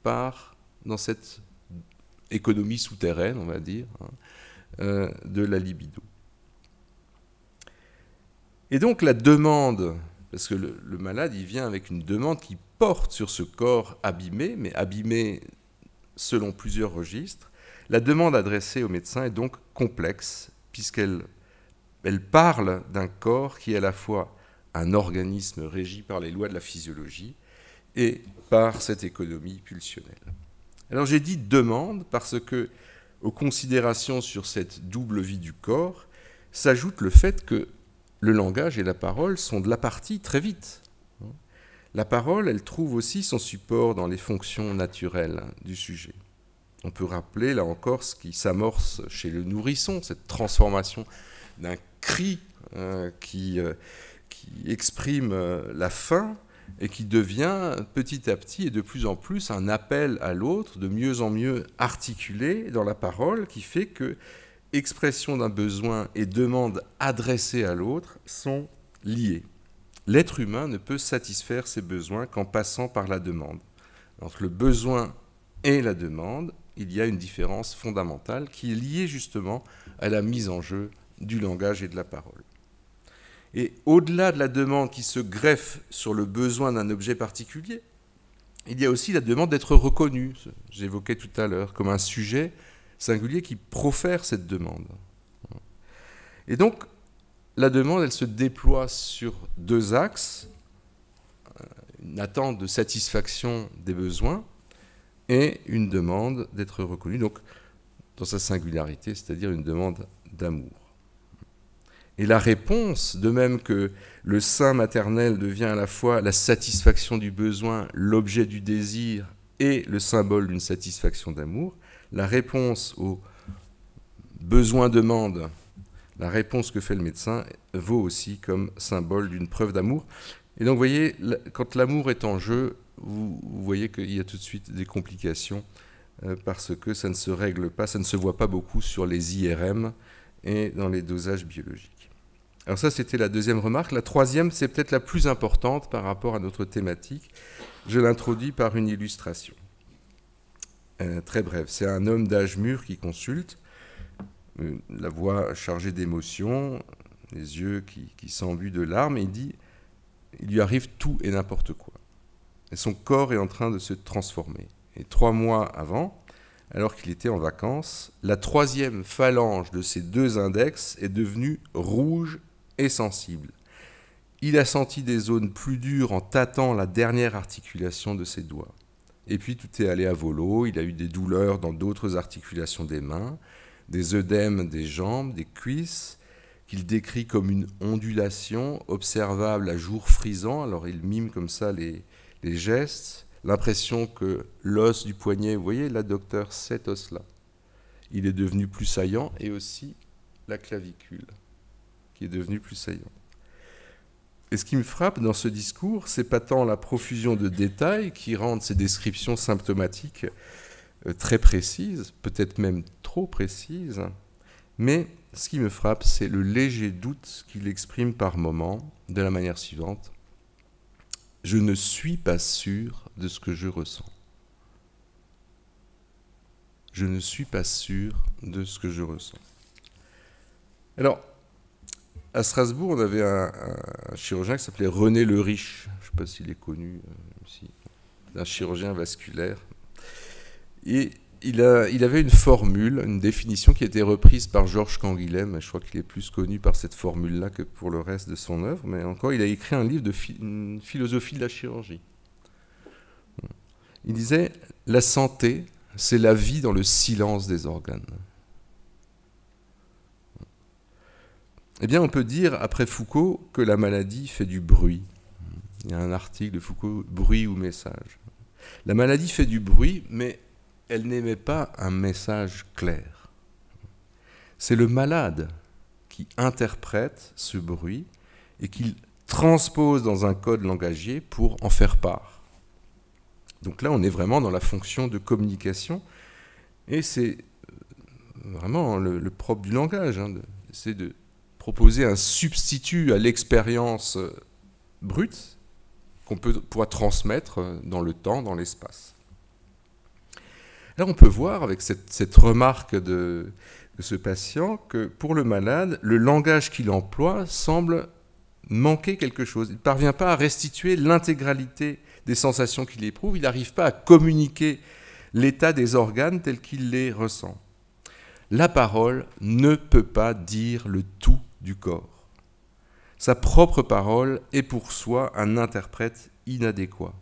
dans cette économie souterraine, on va dire, de la libido. Et donc la demande, parce que le malade, il vient avec une demande qui porte sur ce corps abîmé, mais abîmé selon plusieurs registres. La demande adressée au médecin est donc complexe, puisqu'elle parle d'un corps qui est à la fois un organisme régi par les lois de la physiologie et par cette économie pulsionnelle. Alors j'ai dit demande parce que, aux considérations sur cette double vie du corps, s'ajoute le fait que le langage et la parole sont de la partie très vite. La parole, elle trouve aussi son support dans les fonctions naturelles du sujet. On peut rappeler, là encore, ce qui s'amorce chez le nourrisson, cette transformation d'un cri qui exprime la faim et qui devient petit à petit et de plus en plus un appel à l'autre, de mieux en mieux articulé dans la parole, qui fait que expression d'un besoin et demande adressée à l'autre sont liées. L'être humain ne peut satisfaire ses besoins qu'en passant par la demande. Entre le besoin et la demande, il y a une différence fondamentale qui est liée justement à la mise en jeu du langage et de la parole. Et au-delà de la demande qui se greffe sur le besoin d'un objet particulier, il y a aussi la demande d'être reconnu, j'évoquais tout à l'heure, comme un sujet singulier qui profère cette demande. Et donc, la demande, elle se déploie sur deux axes, une attente de satisfaction des besoins et une demande d'être reconnu, donc dans sa singularité, c'est-à-dire une demande d'amour. Et la réponse, de même que le sein maternel devient à la fois la satisfaction du besoin, l'objet du désir et le symbole d'une satisfaction d'amour, la réponse au besoin-demande, la réponse que fait le médecin vaut aussi comme symbole d'une preuve d'amour. Et donc, vous voyez, quand l'amour est en jeu, vous voyez qu'il y a tout de suite des complications parce que ça ne se règle pas, ça ne se voit pas beaucoup sur les IRM et dans les dosages biologiques. Alors ça, c'était la deuxième remarque. La troisième, c'est peut-être la plus importante par rapport à notre thématique. Je l'introduis par une illustration. Très brève. C'est un homme d'âge mûr qui consulte, la voix chargée d'émotions, les yeux qui s'embuent de larmes, et il dit, il lui arrive tout et n'importe quoi. Et son corps est en train de se transformer. Et 3 mois avant, alors qu'il était en vacances, la troisième phalange de ses 2 index est devenue rouge et sensible. Il a senti des zones plus dures en tâtant la dernière articulation de ses doigts. Et puis tout est allé à volo, il a eu des douleurs dans d'autres articulations des mains, des œdèmes des jambes, des cuisses, qu'il décrit comme une ondulation observable à jour frisant. Alors il mime comme ça les gestes, l'impression que l'os du poignet, vous voyez là, docteur, cet os-là, il est devenu plus saillant, et aussi la clavicule, qui est devenue plus saillante. Et ce qui me frappe dans ce discours, c'est pas tant la profusion de détails qui rendent ces descriptions symptomatiques très précises, peut-être même trop précises, mais ce qui me frappe, c'est le léger doute qu'il exprime par moments de la manière suivante. Je ne suis pas sûr de ce que je ressens. Je ne suis pas sûr de ce que je ressens. Alors, à Strasbourg, on avait un chirurgien qui s'appelait René Le Riche. Je ne sais pas s'il est connu, un chirurgien vasculaire. Et il avait une formule, une définition qui a été reprise par Georges Canguilhem. Je crois qu'il est plus connu par cette formule-là que pour le reste de son œuvre. Mais encore, il a écrit un livre de une philosophie de la chirurgie. Il disait « La santé, c'est la vie dans le silence des organes ». Eh bien, on peut dire, après Foucault, que la maladie fait du bruit. Il y a un article de Foucault, « Bruit ou message ». La maladie fait du bruit, mais elle n'émet pas un message clair. C'est le malade qui interprète ce bruit et qu'il transpose dans un code langagier pour en faire part. Donc là, on est vraiment dans la fonction de communication, et c'est vraiment le propre du langage, c'est de proposer un substitut à l'expérience brute qu'on pourra transmettre dans le temps, dans l'espace. Là, on peut voir avec cette remarque de ce patient que pour le malade, le langage qu'il emploie semble manquer quelque chose. Il ne parvient pas à restituer l'intégralité des sensations qu'il éprouve, il n'arrive pas à communiquer l'état des organes tel qu'il les ressent. La parole ne peut pas dire le tout du corps. Sa propre parole est pour soi un interprète inadéquat.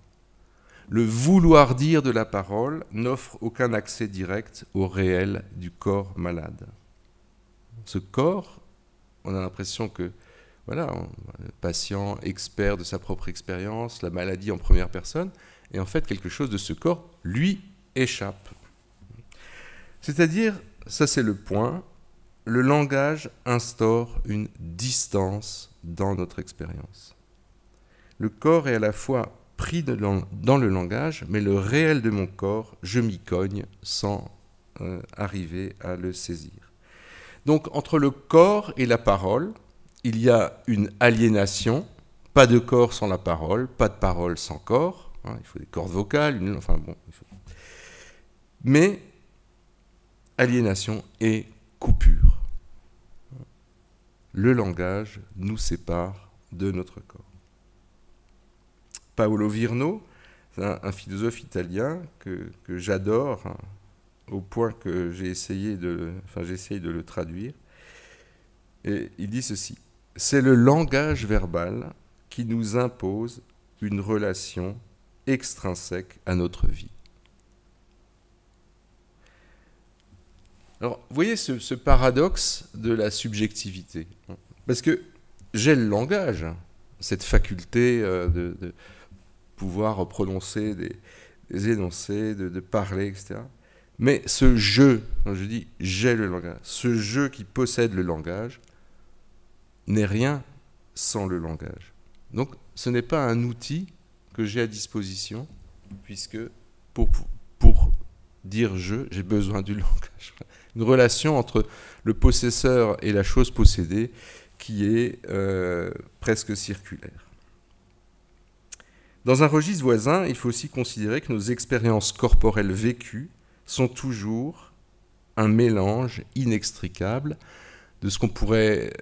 Le vouloir dire de la parole n'offre aucun accès direct au réel du corps malade. Ce corps, on a l'impression que, voilà, le patient expert de sa propre expérience, la maladie en première personne, et en fait quelque chose de ce corps lui échappe. C'est-à-dire, ça c'est le point, le langage instaure une distance dans notre expérience. Le corps est à la fois pris dans le langage, mais le réel de mon corps, je m'y cogne sans arriver à le saisir. Donc entre le corps et la parole, il y a une aliénation, pas de corps sans la parole, pas de parole sans corps, hein, il faut des cordes vocales, enfin bon, mais aliénation et coupure. Le langage nous sépare de notre corps. Paolo Virno, un philosophe italien que j'adore, hein, au point que j'essaye de le traduire. Et il dit ceci: c'est le langage verbal qui nous impose une relation extrinsèque à notre vie. Alors, vous voyez ce paradoxe de la subjectivité. Parce que j'ai le langage, cette faculté de pouvoir prononcer des énoncés, de parler, etc. Mais ce je, quand je dis j'ai le langage, ce je qui possède le langage n'est rien sans le langage. Donc ce n'est pas un outil que j'ai à disposition, puisque pour dire j'ai besoin du langage. Une relation entre le possesseur et la chose possédée qui est presque circulaire. Dans un registre voisin, il faut aussi considérer que nos expériences corporelles vécues sont toujours un mélange inextricable de ce qu'on pourrait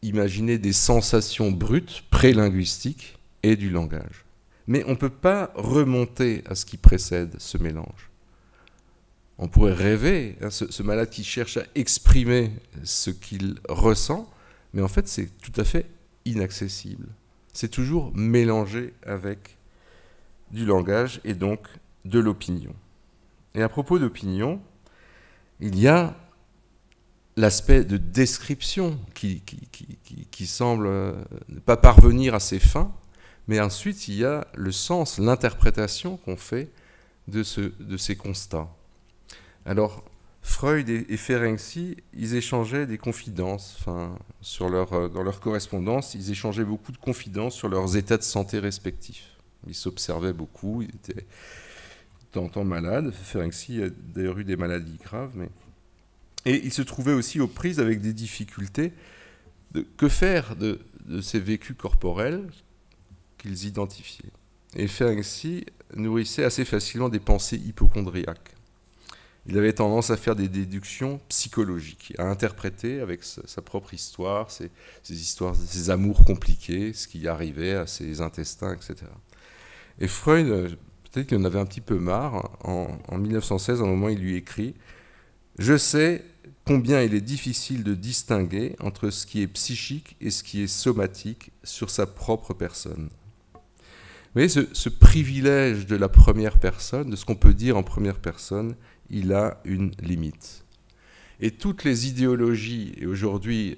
imaginer des sensations brutes, prélinguistiques, et du langage. Mais on ne peut pas remonter à ce qui précède ce mélange. On pourrait rêver, hein, ce malade qui cherche à exprimer ce qu'il ressent, mais en fait c'est tout à fait inaccessible. C'est toujours mélangé avec du langage et donc de l'opinion. Et à propos d'opinion, il y a l'aspect de description qui semble ne pas parvenir à ses fins, mais ensuite il y a le sens, l'interprétation qu'on fait de ces constats. Alors, Freud et Ferenczi, ils échangeaient des confidences, enfin, dans leur correspondance, ils échangeaient beaucoup de confidences sur leurs états de santé respectifs. Ils s'observaient beaucoup, ils étaient de temps en temps malades. Ferenczi a d'ailleurs eu des maladies graves, et ils se trouvaient aussi aux prises avec des difficultés. Que faire de ces vécus corporels qu'ils identifiaient? Et Ferenczi nourrissait assez facilement des pensées hypocondriaques. Il avait tendance à faire des déductions psychologiques, à interpréter avec sa propre histoire, ses histoires, ses amours compliqués, ce qui arrivait à ses intestins, etc. Et Freud, peut-être qu'il en avait un petit peu marre. En 1916, à un moment, il lui écrit « Je sais combien il est difficile de distinguer entre ce qui est psychique et ce qui est somatique sur sa propre personne. » Vous voyez, ce privilège de la première personne, de ce qu'on peut dire en première personne, il a une limite. Et toutes les idéologies, et aujourd'hui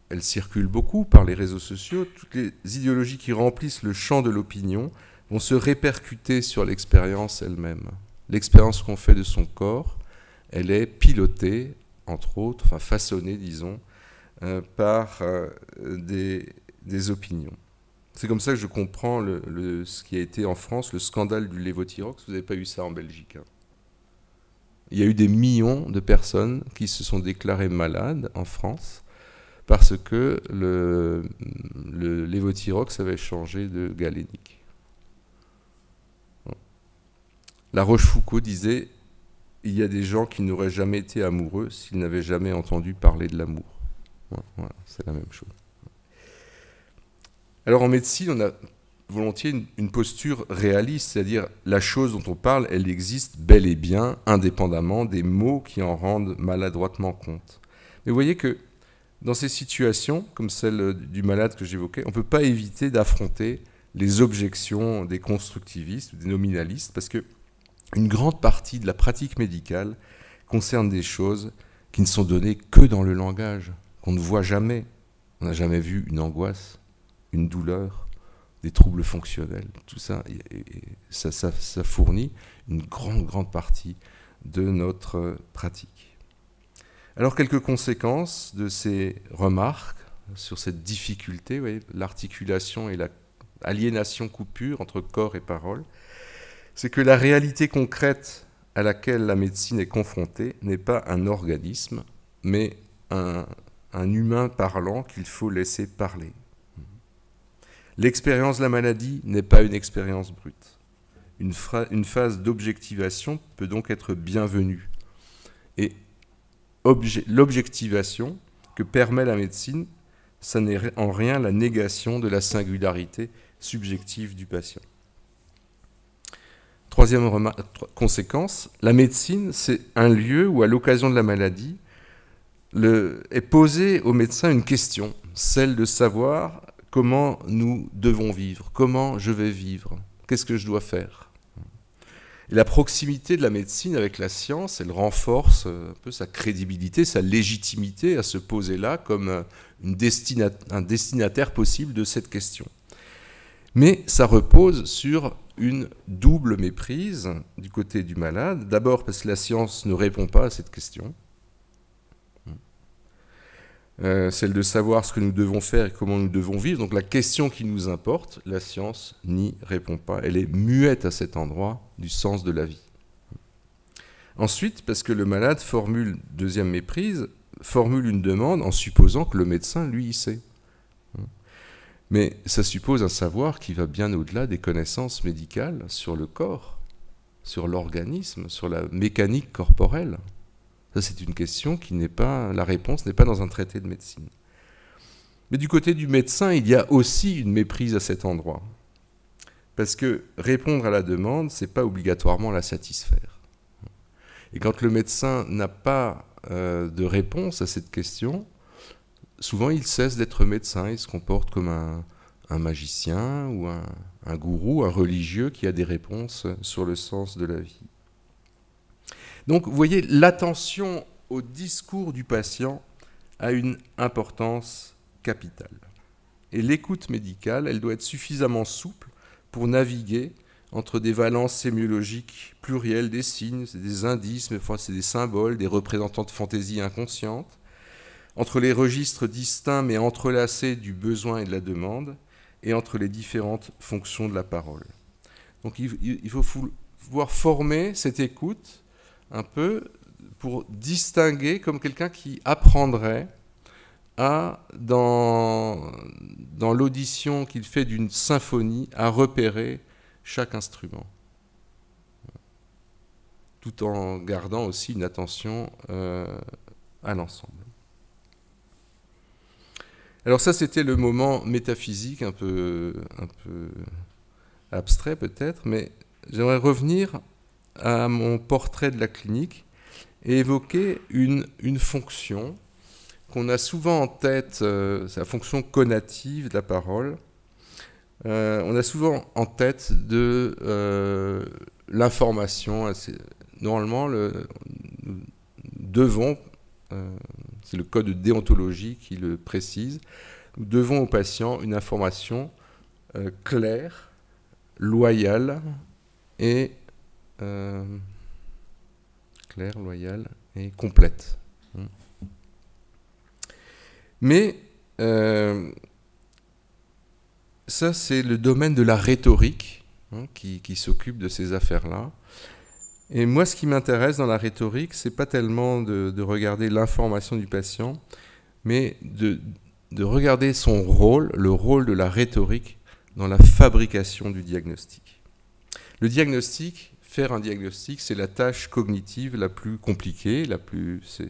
elles circulent beaucoup par les réseaux sociaux, toutes les idéologies qui remplissent le champ de l'opinion vont se répercuter sur l'expérience elle-même. L'expérience qu'on fait de son corps, elle est pilotée, entre autres, enfin façonnée, disons, par des opinions. C'est comme ça que je comprends ce qui a été en France le scandale du lévothyrox. Vous n'avez pas eu ça en Belgique, hein. Il y a eu des millions de personnes qui se sont déclarées malades en France parce que le lévothyrox avait changé de galénique. La Rochefoucauld disait « Il y a des gens qui n'auraient jamais été amoureux s'ils n'avaient jamais entendu parler de l'amour. » Voilà, c'est la même chose. Alors en médecine, on a volontiers une posture réaliste, c'est-à-dire la chose dont on parle, elle existe bel et bien, indépendamment des mots qui en rendent maladroitement compte. Mais vous voyez que dans ces situations, comme celle du malade que j'évoquais, on ne peut pas éviter d'affronter les objections des constructivistes ou des nominalistes, parce qu'une grande partie de la pratique médicale concerne des choses qui ne sont données que dans le langage, qu'on ne voit jamais. On n'a jamais vu une angoisse, une douleur, des troubles fonctionnels, tout ça, ça fournit une grande partie de notre pratique. Alors, quelques conséquences de ces remarques sur cette difficulté, vous voyez, l'articulation et l'aliénation coupure entre corps et parole, c'est que la réalité concrète à laquelle la médecine est confrontée n'est pas un organisme, mais un humain parlant qu'il faut laisser parler. L'expérience de la maladie n'est pas une expérience brute. Une phase d'objectivation peut donc être bienvenue. Et l'objectivation que permet la médecine, ça n'est en rien la négation de la singularité subjective du patient. Troisième conséquence, la médecine, c'est un lieu où, à l'occasion de la maladie, est posée au médecin une question, celle de savoir comment nous devons vivre, comment je vais vivre, qu'est-ce que je dois faire. Et la proximité de la médecine avec la science, elle renforce un peu sa crédibilité, sa légitimité à se poser là comme un destinataire possible de cette question. Mais ça repose sur une double méprise du côté du malade. D'abord parce que la science ne répond pas à cette question. Celle de savoir ce que nous devons faire et comment nous devons vivre. Donc la question qui nous importe, la science n'y répond pas. Elle est muette à cet endroit du sens de la vie. Ensuite, parce que le malade deuxième méprise, formule une demande en supposant que le médecin, lui, y sait. Mais ça suppose un savoir qui va bien au-delà des connaissances médicales sur le corps, sur l'organisme, sur la mécanique corporelle. Ça, c'est une question qui n'est pas... La réponse n'est pas dans un traité de médecine. Mais du côté du médecin, il y a aussi une méprise à cet endroit. Parce que répondre à la demande, ce n'est pas obligatoirement la satisfaire. Et quand le médecin n'a pas de réponse à cette question, souvent il cesse d'être médecin, il se comporte comme un magicien ou un gourou, un religieux qui a des réponses sur le sens de la vie. Donc, vous voyez, l'attention au discours du patient a une importance capitale. Et l'écoute médicale, elle doit être suffisamment souple pour naviguer entre des valences sémiologiques plurielles des signes, c'est des indices, mais enfin, c'est des symboles, des représentants de fantaisie inconsciente, entre les registres distincts mais entrelacés du besoin et de la demande, et entre les différentes fonctions de la parole. Donc, il faut pouvoir former cette écoute un peu pour distinguer comme quelqu'un qui apprendrait dans l'audition qu'il fait d'une symphonie, à repérer chaque instrument, tout en gardant aussi une attention à l'ensemble. Alors ça, c'était le moment métaphysique, un peu abstrait peut-être, mais j'aimerais revenir à mon portrait de la clinique et évoquer une fonction qu'on a souvent en tête, c'est la fonction conative de la parole. On a souvent en tête de l'information. Normalement, nous devons, c'est le code de déontologie qui le précise, nous devons au patient une information claire, loyale et complète. Mais ça, c'est le domaine de la rhétorique qui s'occupe de ces affaires-là. Et moi, ce qui m'intéresse dans la rhétorique, c'est pas tellement de regarder l'information du patient, mais de regarder son rôle, le rôle de la rhétorique dans la fabrication du diagnostic. Le diagnostic, faire un diagnostic, c'est la tâche cognitive la plus compliquée, c'est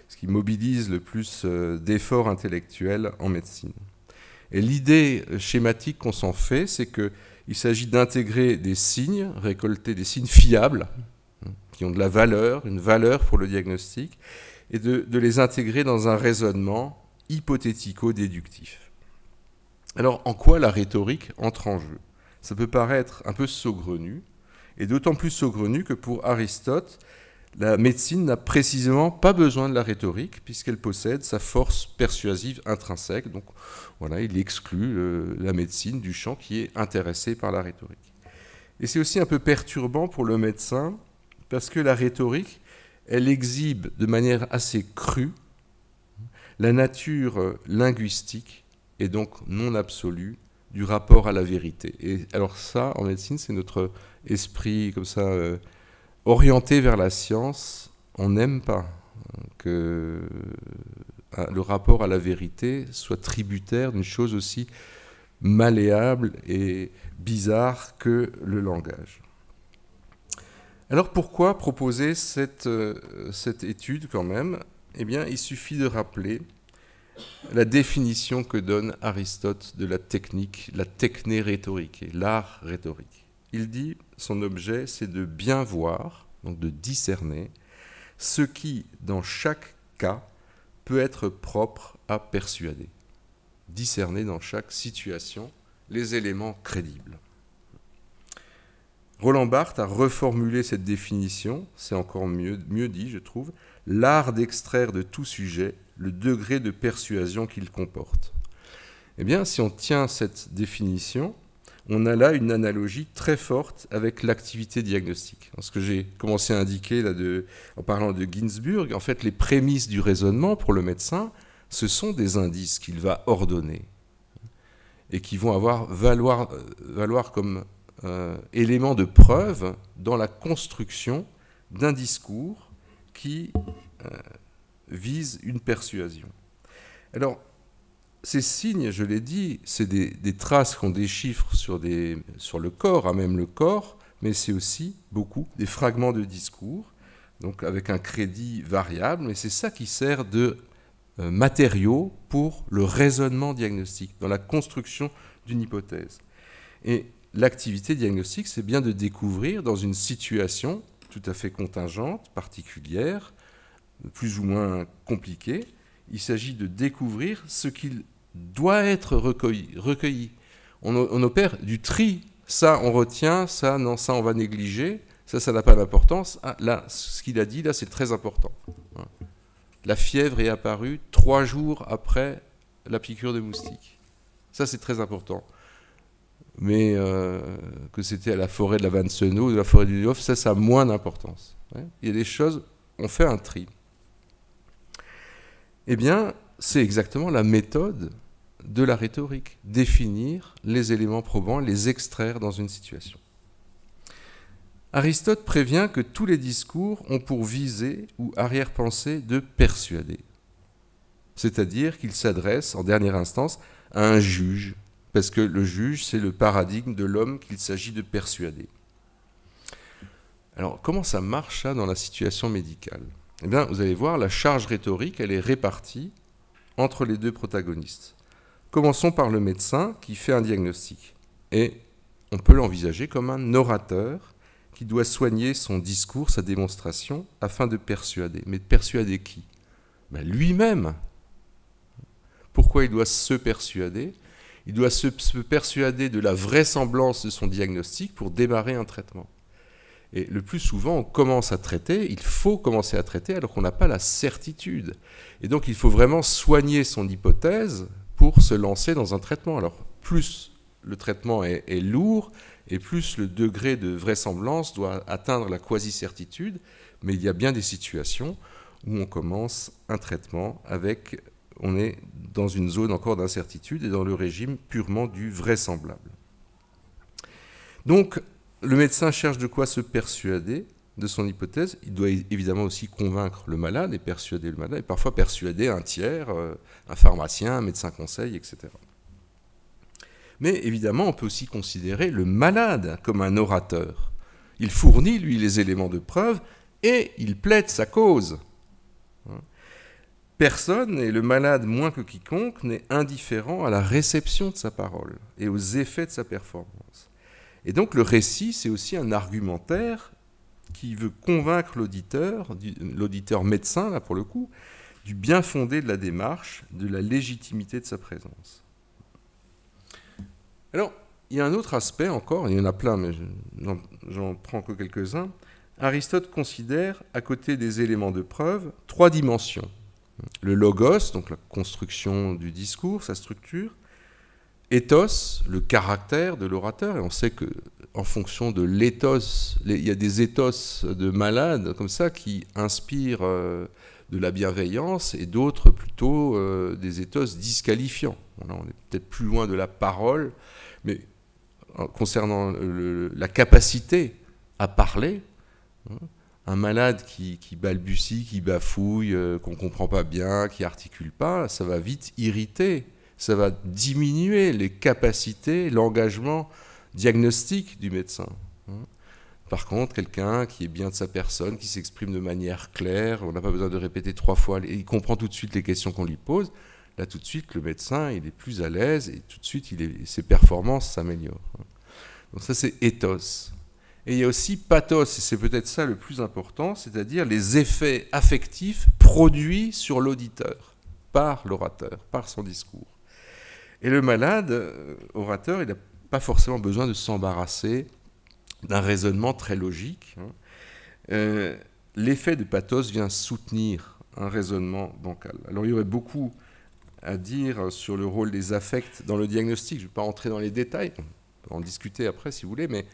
ce qui mobilise le plus d'efforts intellectuels en médecine. Et l'idée schématique qu'on s'en fait, c'est qu'il s'agit d'intégrer des signes, récolter des signes fiables, qui ont de la valeur, une valeur pour le diagnostic, et de les intégrer dans un raisonnement hypothético-déductif. Alors, en quoi la rhétorique entre en jeu? Ça peut paraître un peu saugrenu, et d'autant plus saugrenu que pour Aristote, la médecine n'a précisément pas besoin de la rhétorique, puisqu'elle possède sa force persuasive intrinsèque. Donc voilà, il exclut la médecine du champ qui est intéressé par la rhétorique. Et c'est aussi un peu perturbant pour le médecin, parce que la rhétorique, elle exhibe de manière assez crue la nature linguistique, et donc non absolue, du rapport à la vérité. Et alors ça, en médecine, c'est notre esprit comme ça orienté vers la science. On n'aime pas que le rapport à la vérité soit tributaire d'une chose aussi malléable et bizarre que le langage. Alors pourquoi proposer cette étude quand même? Eh bien, il suffit de rappeler la définition que donne Aristote de la technique, la techné rhétorique, l'art rhétorique. Il dit, son objet, c'est de bien voir, donc de discerner, ce qui, dans chaque cas, peut être propre à persuader. Discerner dans chaque situation les éléments crédibles. Roland Barthes a reformulé cette définition, c'est encore mieux dit, je trouve, l'art d'extraire de tout sujet le degré de persuasion qu'il comporte. Eh bien, si on tient cette définition, on a là une analogie très forte avec l'activité diagnostique. Ce que j'ai commencé à indiquer là en parlant de Ginsburg, en fait, les prémices du raisonnement pour le médecin, ce sont des indices qu'il va ordonner et qui vont valoir comme élément de preuve dans la construction d'un discours qui vise une persuasion. Alors, ces signes, je l'ai dit, c'est des traces qu'on déchiffre sur le corps, même le corps, mais c'est aussi beaucoup des fragments de discours, donc avec un crédit variable, mais c'est ça qui sert de matériau pour le raisonnement diagnostique, dans la construction d'une hypothèse. Et l'activité diagnostique, c'est bien de découvrir dans une situation tout à fait contingente, particulière, plus ou moins compliquée, il s'agit de découvrir ce qu'il doit être recueilli. On opère du tri. Ça, on retient. Ça, non, ça, on va négliger. Ça n'a pas d'importance. Ah, là, ce qu'il a dit, là, c'est très important. La fièvre est apparue 3 jours après la piqûre de moustique. Ça, c'est très important. Mais que c'était à la forêt de la Vansenau ou de la forêt du Diof, ça a moins d'importance. Il y a des choses, on fait un tri. Eh bien, c'est exactement la méthode de la rhétorique, définir les éléments probants, les extraire dans une situation. Aristote prévient que tous les discours ont pour visée ou arrière-pensée de persuader. C'est-à-dire qu'ils s'adressent, en dernière instance, à un juge, parce que le juge, c'est le paradigme de l'homme qu'il s'agit de persuader. Alors, comment ça marche, ça, dans la situation médicale ? Eh bien, vous allez voir, la charge rhétorique, elle est répartie entre les deux protagonistes. Commençons par le médecin qui fait un diagnostic. Et on peut l'envisager comme un orateur qui doit soigner son discours, sa démonstration, afin de persuader. Mais de persuader qui ? Ben, lui-même. Pourquoi il doit se persuader ? Il doit se persuader de la vraisemblance de son diagnostic pour démarrer un traitement. Et le plus souvent, on commence à traiter, il faut commencer à traiter alors qu'on n'a pas la certitude. Et donc, il faut vraiment soigner son hypothèse pour se lancer dans un traitement. Alors, plus le traitement est lourd, et plus le degré de vraisemblance doit atteindre la quasi-certitude, mais il y a bien des situations où on commence un traitement on est dans une zone encore d'incertitude et dans le régime purement du vraisemblable. Donc, le médecin cherche de quoi se persuader de son hypothèse. Il doit évidemment aussi convaincre le malade et persuader le malade, et parfois persuader un tiers, un pharmacien, un médecin conseil, etc. Mais évidemment, on peut aussi considérer le malade comme un orateur. Il fournit, lui, les éléments de preuve et il plaide sa cause. personne, et le malade moins que quiconque, n'est indifférent à la réception de sa parole et aux effets de sa performance. Et donc le récit, c'est aussi un argumentaire qui veut convaincre l'auditeur médecin, là pour le coup, du bien fondé de la démarche, de la légitimité de sa présence. Alors, il y a un autre aspect encore, il y en a plein, mais j'en prends que quelques-uns. Aristote considère, à côté des éléments de preuve, 3 dimensions. Le logos, donc la construction du discours, sa structure. Ethos, le caractère de l'orateur. Et on sait qu'en fonction de l'éthos, il y a des ethos de malades comme ça qui inspirent de la bienveillance et d'autres plutôt des ethos disqualifiants. Bon, là, on est peut-être plus loin de la parole, mais concernant la capacité à parler, un malade qui balbutie, qui bafouille, qu'on ne comprend pas bien, qui n'articule pas, ça va vite irriter, ça va diminuer les capacités, l'engagement diagnostique du médecin. Par contre, quelqu'un qui est bien de sa personne, qui s'exprime de manière claire, on n'a pas besoin de répéter 3 fois, il comprend tout de suite les questions qu'on lui pose, là tout de suite le médecin il est plus à l'aise et tout de suite ses performances s'améliorent. Donc ça c'est ethos. Et il y a aussi pathos, et c'est peut-être ça le plus important, c'est-à-dire les effets affectifs produits sur l'auditeur, par l'orateur, par son discours. Et le malade, orateur, il n'a pas forcément besoin de s'embarrasser d'un raisonnement très logique. L'effet de pathos vient soutenir un raisonnement bancal. Alors il y aurait beaucoup à dire sur le rôle des affects dans le diagnostic. Je ne vais pas entrer dans les détails, on peut en discuter après si vous voulez, mais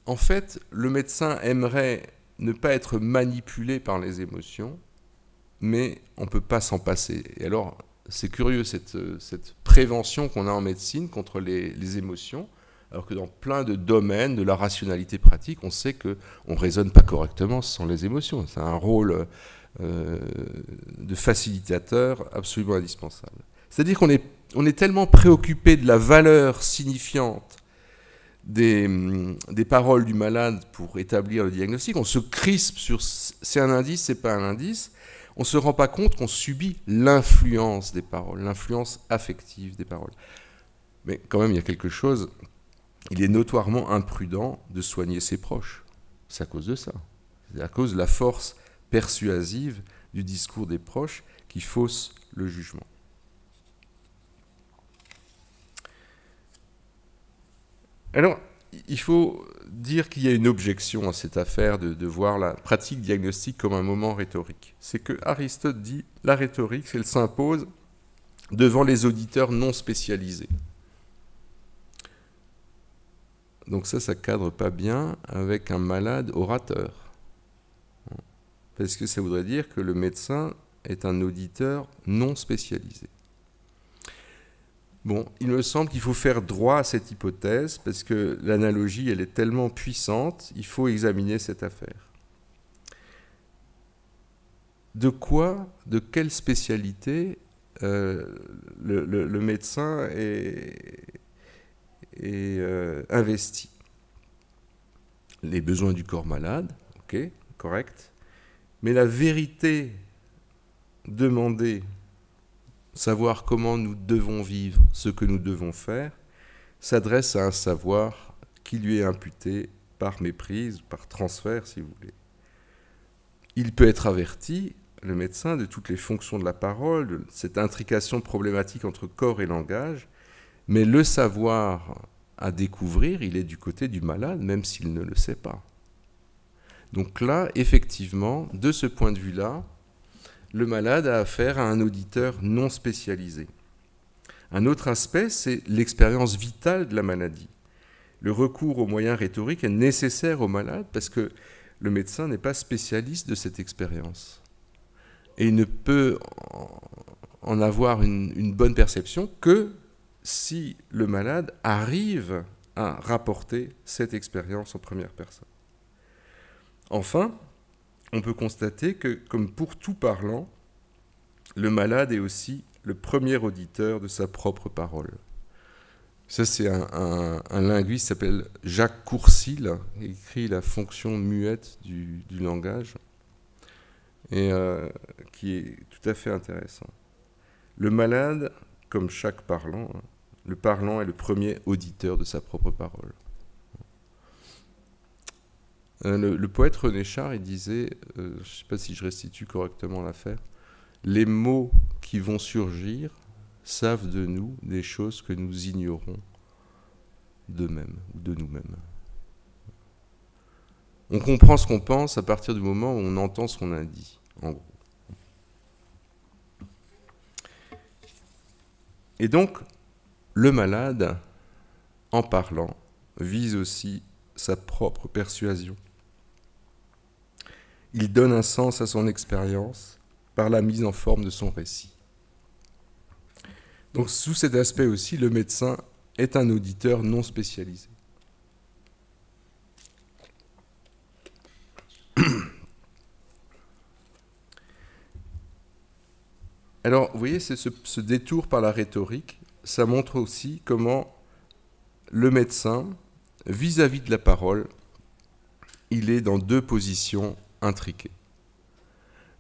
en fait, le médecin aimerait ne pas être manipulé par les émotions, mais on ne peut pas s'en passer. Et alors, c'est curieux cette prévention qu'on a en médecine contre les émotions, alors que dans plein de domaines de la rationalité pratique, on sait qu'on ne raisonne pas correctement sans les émotions. C'est un rôle de facilitateur absolument indispensable. C'est-à-dire qu'on est tellement préoccupé de la valeur signifiante des paroles du malade pour établir le diagnostic, on se crispe sur c'est un indice, c'est pas un indice, on ne se rend pas compte qu'on subit l'influence des paroles, l'influence affective des paroles. Mais quand même, il y a quelque chose, il est notoirement imprudent de soigner ses proches. C'est à cause de ça. C'est à cause de la force persuasive du discours des proches qui fausse le jugement. Alors, il faut dire qu'il y a une objection à cette affaire de voir la pratique diagnostique comme un moment rhétorique. C'est que Aristote dit la rhétorique, elle s'impose devant les auditeurs non spécialisés. Donc ça cadre pas bien avec un malade orateur. Parce que ça voudrait dire que le médecin est un auditeur non spécialisé. Bon, il me semble qu'il faut faire droit à cette hypothèse, parce que l'analogie, elle est tellement puissante, il faut examiner cette affaire. De quelle spécialité le médecin est investi? Les besoins du corps malade, ok, correct. Mais la vérité demandée, savoir comment nous devons vivre, ce que nous devons faire, s'adresse à un savoir qui lui est imputé par méprise, par transfert, si vous voulez. Il peut être averti, le médecin, de toutes les fonctions de la parole, de cette intrication problématique entre corps et langage, mais le savoir à découvrir, il est du côté du malade, même s'il ne le sait pas. Donc là, effectivement, de ce point de vue-là, le malade a affaire à un auditeur non spécialisé. Un autre aspect, c'est l'expérience vitale de la maladie. Le recours aux moyens rhétoriques est nécessaire au malade parce que le médecin n'est pas spécialiste de cette expérience. Et il ne peut en avoir une bonne perception que si le malade arrive à rapporter cette expérience en première personne. Enfin, on peut constater que, comme pour tout parlant, le malade est aussi le premier auditeur de sa propre parole. Ça, c'est un linguiste qui s'appelle Jacques Courcil, qui écrit La fonction muette du langage. et qui est tout à fait intéressant. Le malade, comme chaque parlant, le parlant est le premier auditeur de sa propre parole. Le poète René Char, il disait, je ne sais pas si je restitue correctement l'affaire, les mots qui vont surgir savent de nous des choses que nous ignorons d'eux-mêmes ou de nous-mêmes. On comprend ce qu'on pense à partir du moment où on entend ce qu'on a dit, en gros. Et donc, le malade, en parlant, vise aussi sa propre persuasion. Il donne un sens à son expérience par la mise en forme de son récit. Donc, sous cet aspect aussi, le médecin est un auditeur non spécialisé. Alors, vous voyez, ce détour par la rhétorique, ça montre aussi comment le médecin, vis-à-vis de la parole, il est dans deux positions intriquées.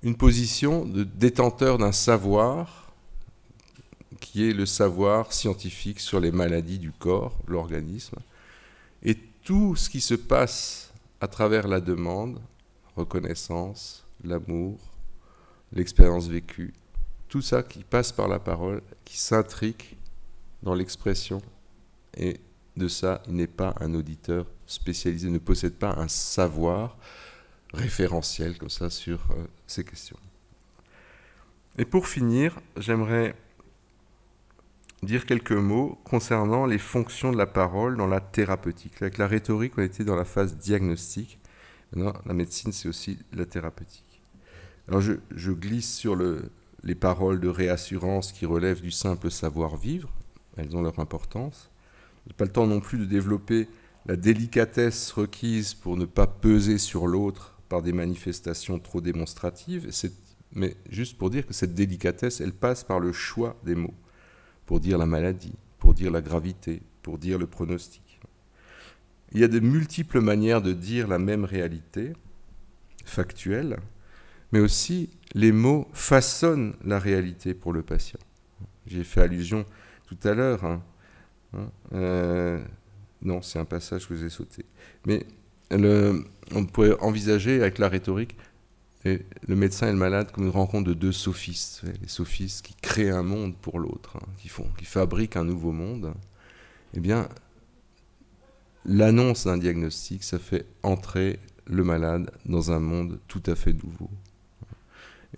Une position de détenteur d'un savoir, qui est le savoir scientifique sur les maladies du corps, l'organisme, et tout ce qui se passe à travers la demande, reconnaissance, l'amour, l'expérience vécue, tout ça qui passe par la parole, qui s'intrique dans l'expression, et de ça, il n'est pas un auditeur spécialisé, ne possède pas un savoir référentiel comme ça sur ces questions. Et pour finir, j'aimerais dire quelques mots concernant les fonctions de la parole dans la thérapeutique. Avec la rhétorique, on était dans la phase diagnostique. Maintenant, la médecine, c'est aussi la thérapeutique. Alors, je glisse sur les paroles de réassurance qui relèvent du simple savoir-vivre. Elles ont leur importance. Je n'ai pas le temps non plus de développer la délicatesse requise pour ne pas peser sur l'autre par des manifestations trop démonstratives, mais juste pour dire que cette délicatesse, elle passe par le choix des mots, pour dire la maladie, pour dire la gravité, pour dire le pronostic. Il y a de multiples manières de dire la même réalité factuelle, mais aussi les mots façonnent la réalité pour le patient. J'ai fait allusion tout à l'heure, non, c'est un passage que j'ai sauté. Mais on pourrait envisager avec la rhétorique le médecin et le malade comme une rencontre de deux sophistes. Les sophistes qui créent un monde pour l'autre, qui fabriquent un nouveau monde. Eh bien, l'annonce d'un diagnostic, ça fait entrer le malade dans un monde tout à fait nouveau.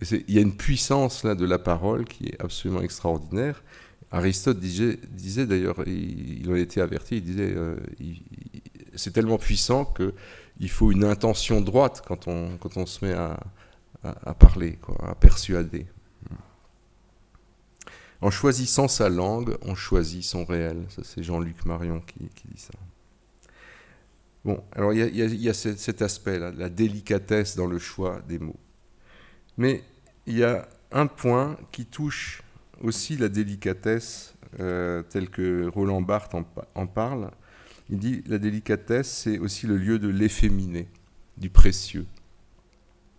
Il y a une puissance là de la parole qui est absolument extraordinaire. Aristote disait d'ailleurs, il en était averti, il disait c'est tellement puissant qu'il faut une intention droite quand on se met à parler, à persuader. En choisissant sa langue, on choisit son réel. Ça, c'est Jean-Luc Marion qui dit ça. Bon, alors il y a cet aspect-là, la délicatesse dans le choix des mots. Mais il y a un point qui touche aussi la délicatesse, telle que Roland Barthes en parle. Il dit la délicatesse, c'est aussi le lieu de l'efféminé, du précieux,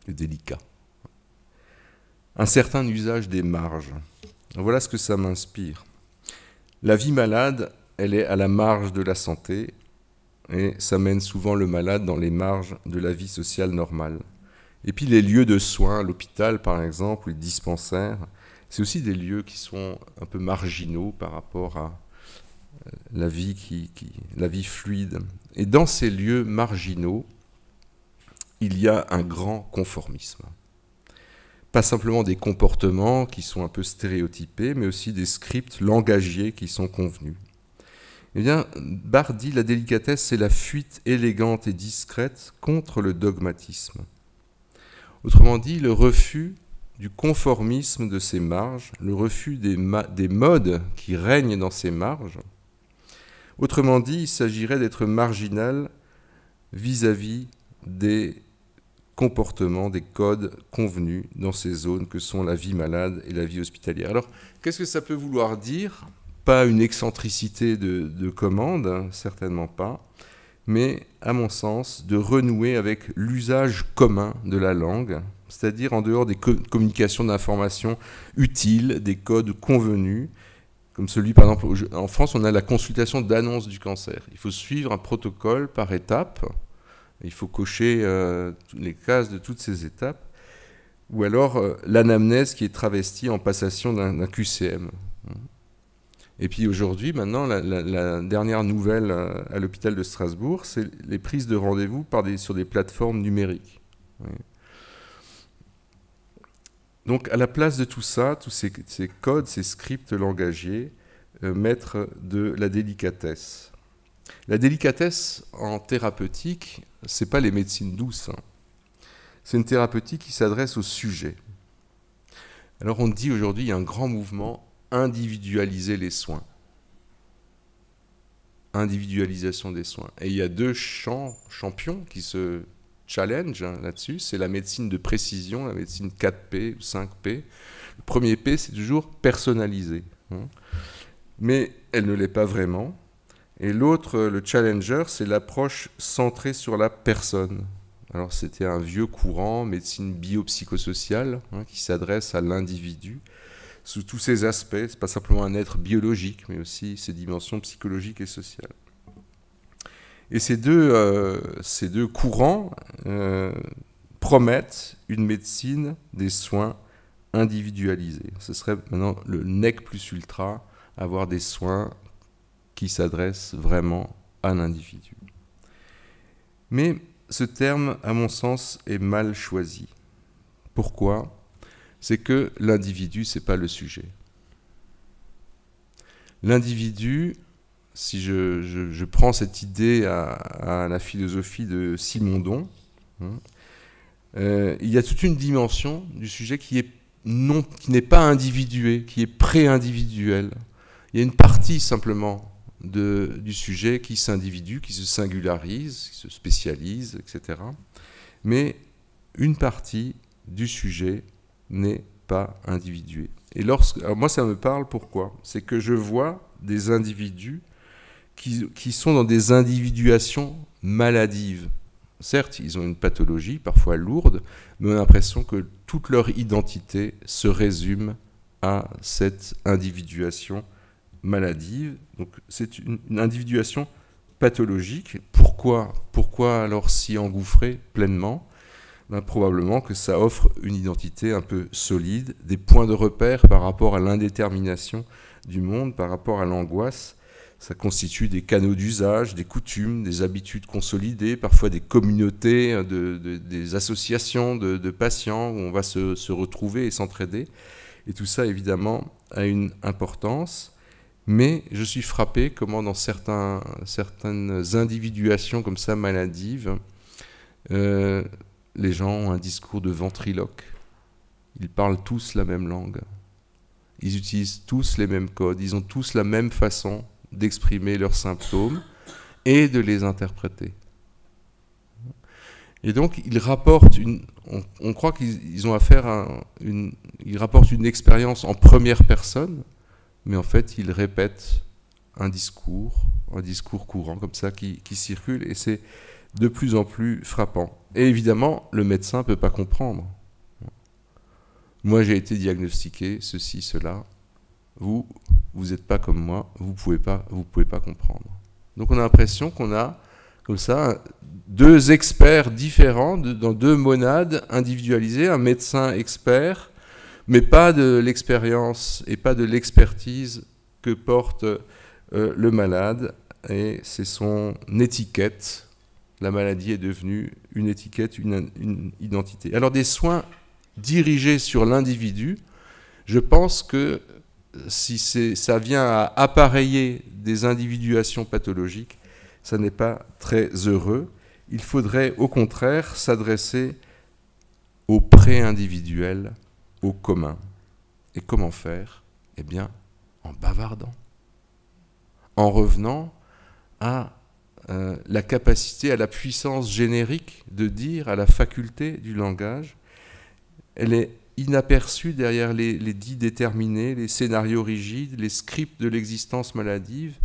du délicat. Un certain usage des marges. Voilà ce que ça m'inspire. La vie malade, elle est à la marge de la santé, et ça mène souvent le malade dans les marges de la vie sociale normale. Et puis les lieux de soins, l'hôpital par exemple, les dispensaires, c'est aussi des lieux qui sont un peu marginaux par rapport à la vie, la vie fluide. Et dans ces lieux marginaux, il y a un grand conformisme. Pas simplement des comportements qui sont un peu stéréotypés, mais aussi des scripts langagiers qui sont convenus. Eh bien, Barthes dit la délicatesse, c'est la fuite élégante et discrète contre le dogmatisme. Autrement dit, le refus du conformisme de ces marges, le refus des modes qui règnent dans ces marges. Autrement dit, il s'agirait d'être marginal vis-à-vis des comportements, des codes convenus dans ces zones que sont la vie malade et la vie hospitalière. Alors, qu'est-ce que ça peut vouloir dire ? Pas une excentricité de commande, certainement pas, mais, à mon sens, de renouer avec l'usage commun de la langue c'est-à-dire en dehors des communications d'informations utiles, des codes convenus, comme celui, par exemple, en France, on a la consultation d'annonce du cancer. Il faut suivre un protocole par étapes, il faut cocher les cases de toutes ces étapes, ou alors l'anamnèse qui est travestie en passation d'un QCM. Et puis aujourd'hui, maintenant, la dernière nouvelle à l'hôpital de Strasbourg, c'est les prises de rendez-vous sur des plateformes numériques. Oui. Donc à la place de tout ça, tous ces codes, ces scripts langagiers, mettre de la délicatesse. La délicatesse en thérapeutique, c'est pas les médecines douces. Hein. C'est une thérapeutique qui s'adresse au sujet. Alors on dit aujourd'hui, il y a un grand mouvement, individualiser les soins. Individualisation des soins. Et il y a deux champions qui se challenge là-dessus, c'est la médecine de précision, la médecine 4P ou 5P. Le premier P, c'est toujours personnalisé. Hein. Mais elle ne l'est pas vraiment. Et l'autre, le challenger, c'est l'approche centrée sur la personne. Alors c'était un vieux courant, médecine biopsychosociale, hein, qui s'adresse à l'individu sous tous ses aspects. Ce n'est pas simplement un être biologique, mais aussi ses dimensions psychologiques et sociales. Et ces deux courants promettent une médecine des soins individualisés. Ce serait maintenant le nec plus ultra, avoir des soins qui s'adressent vraiment à l'individu. Mais ce terme, à mon sens, est mal choisi. Pourquoi ? C'est que l'individu, ce n'est pas le sujet. L'individu, si je prends cette idée à la philosophie de Simondon, il y a toute une dimension du sujet qui n'est pas individuée, qui est pré-individuelle. Il y a une partie simplement du sujet qui s'individue, qui se singularise, qui se spécialise, etc. Mais une partie du sujet n'est pas individuée. Et alors moi, ça me parle, pourquoi ? C'est que je vois des individus qui sont dans des individuations maladives. Certes, ils ont une pathologie, parfois lourde, mais on a l'impression que toute leur identité se résume à cette individuation maladive. Donc c'est une individuation pathologique. Pourquoi alors s'y engouffrer pleinement ? Probablement que ça offre une identité un peu solide, des points de repère par rapport à l'indétermination du monde, par rapport à l'angoisse. Ça constitue des canaux d'usage, des coutumes, des habitudes consolidées, parfois des communautés, des associations de patients où on va se retrouver et s'entraider. Et tout ça, évidemment, a une importance. Mais je suis frappé comment dans certaines individuations comme ça maladives, les gens ont un discours de ventriloque. Ils parlent tous la même langue. Ils utilisent tous les mêmes codes. Ils ont tous la même façon d'exprimer leurs symptômes et de les interpréter. Et donc, ils rapportent on croit qu'ils ont affaire ils rapportent une expérience en première personne, mais en fait, ils répètent un discours courant comme ça qui circule, et c'est de plus en plus frappant. Et évidemment, le médecin ne peut pas comprendre. Moi, j'ai été diagnostiqué, ceci, cela. Vous n'êtes pas comme moi, vous pouvez pas comprendre. Donc on a l'impression qu'on a, comme ça, deux experts différents dans deux monades individualisées, un médecin expert, mais pas de l'expérience et pas de l'expertise que porte le malade, et c'est son étiquette. La maladie est devenue une étiquette, une identité. Alors des soins dirigés sur l'individu, je pense que si ça vient à appareiller des individuations pathologiques, ça n'est pas très heureux. Il faudrait au contraire s'adresser au pré-individuel, au commun. Et comment faire ? Eh bien, en bavardant, en revenant à la capacité, à la puissance générique de dire, à la faculté du langage. Elle est inaperçue derrière les dits déterminés, les scénarios rigides, les scripts de l'existence maladive.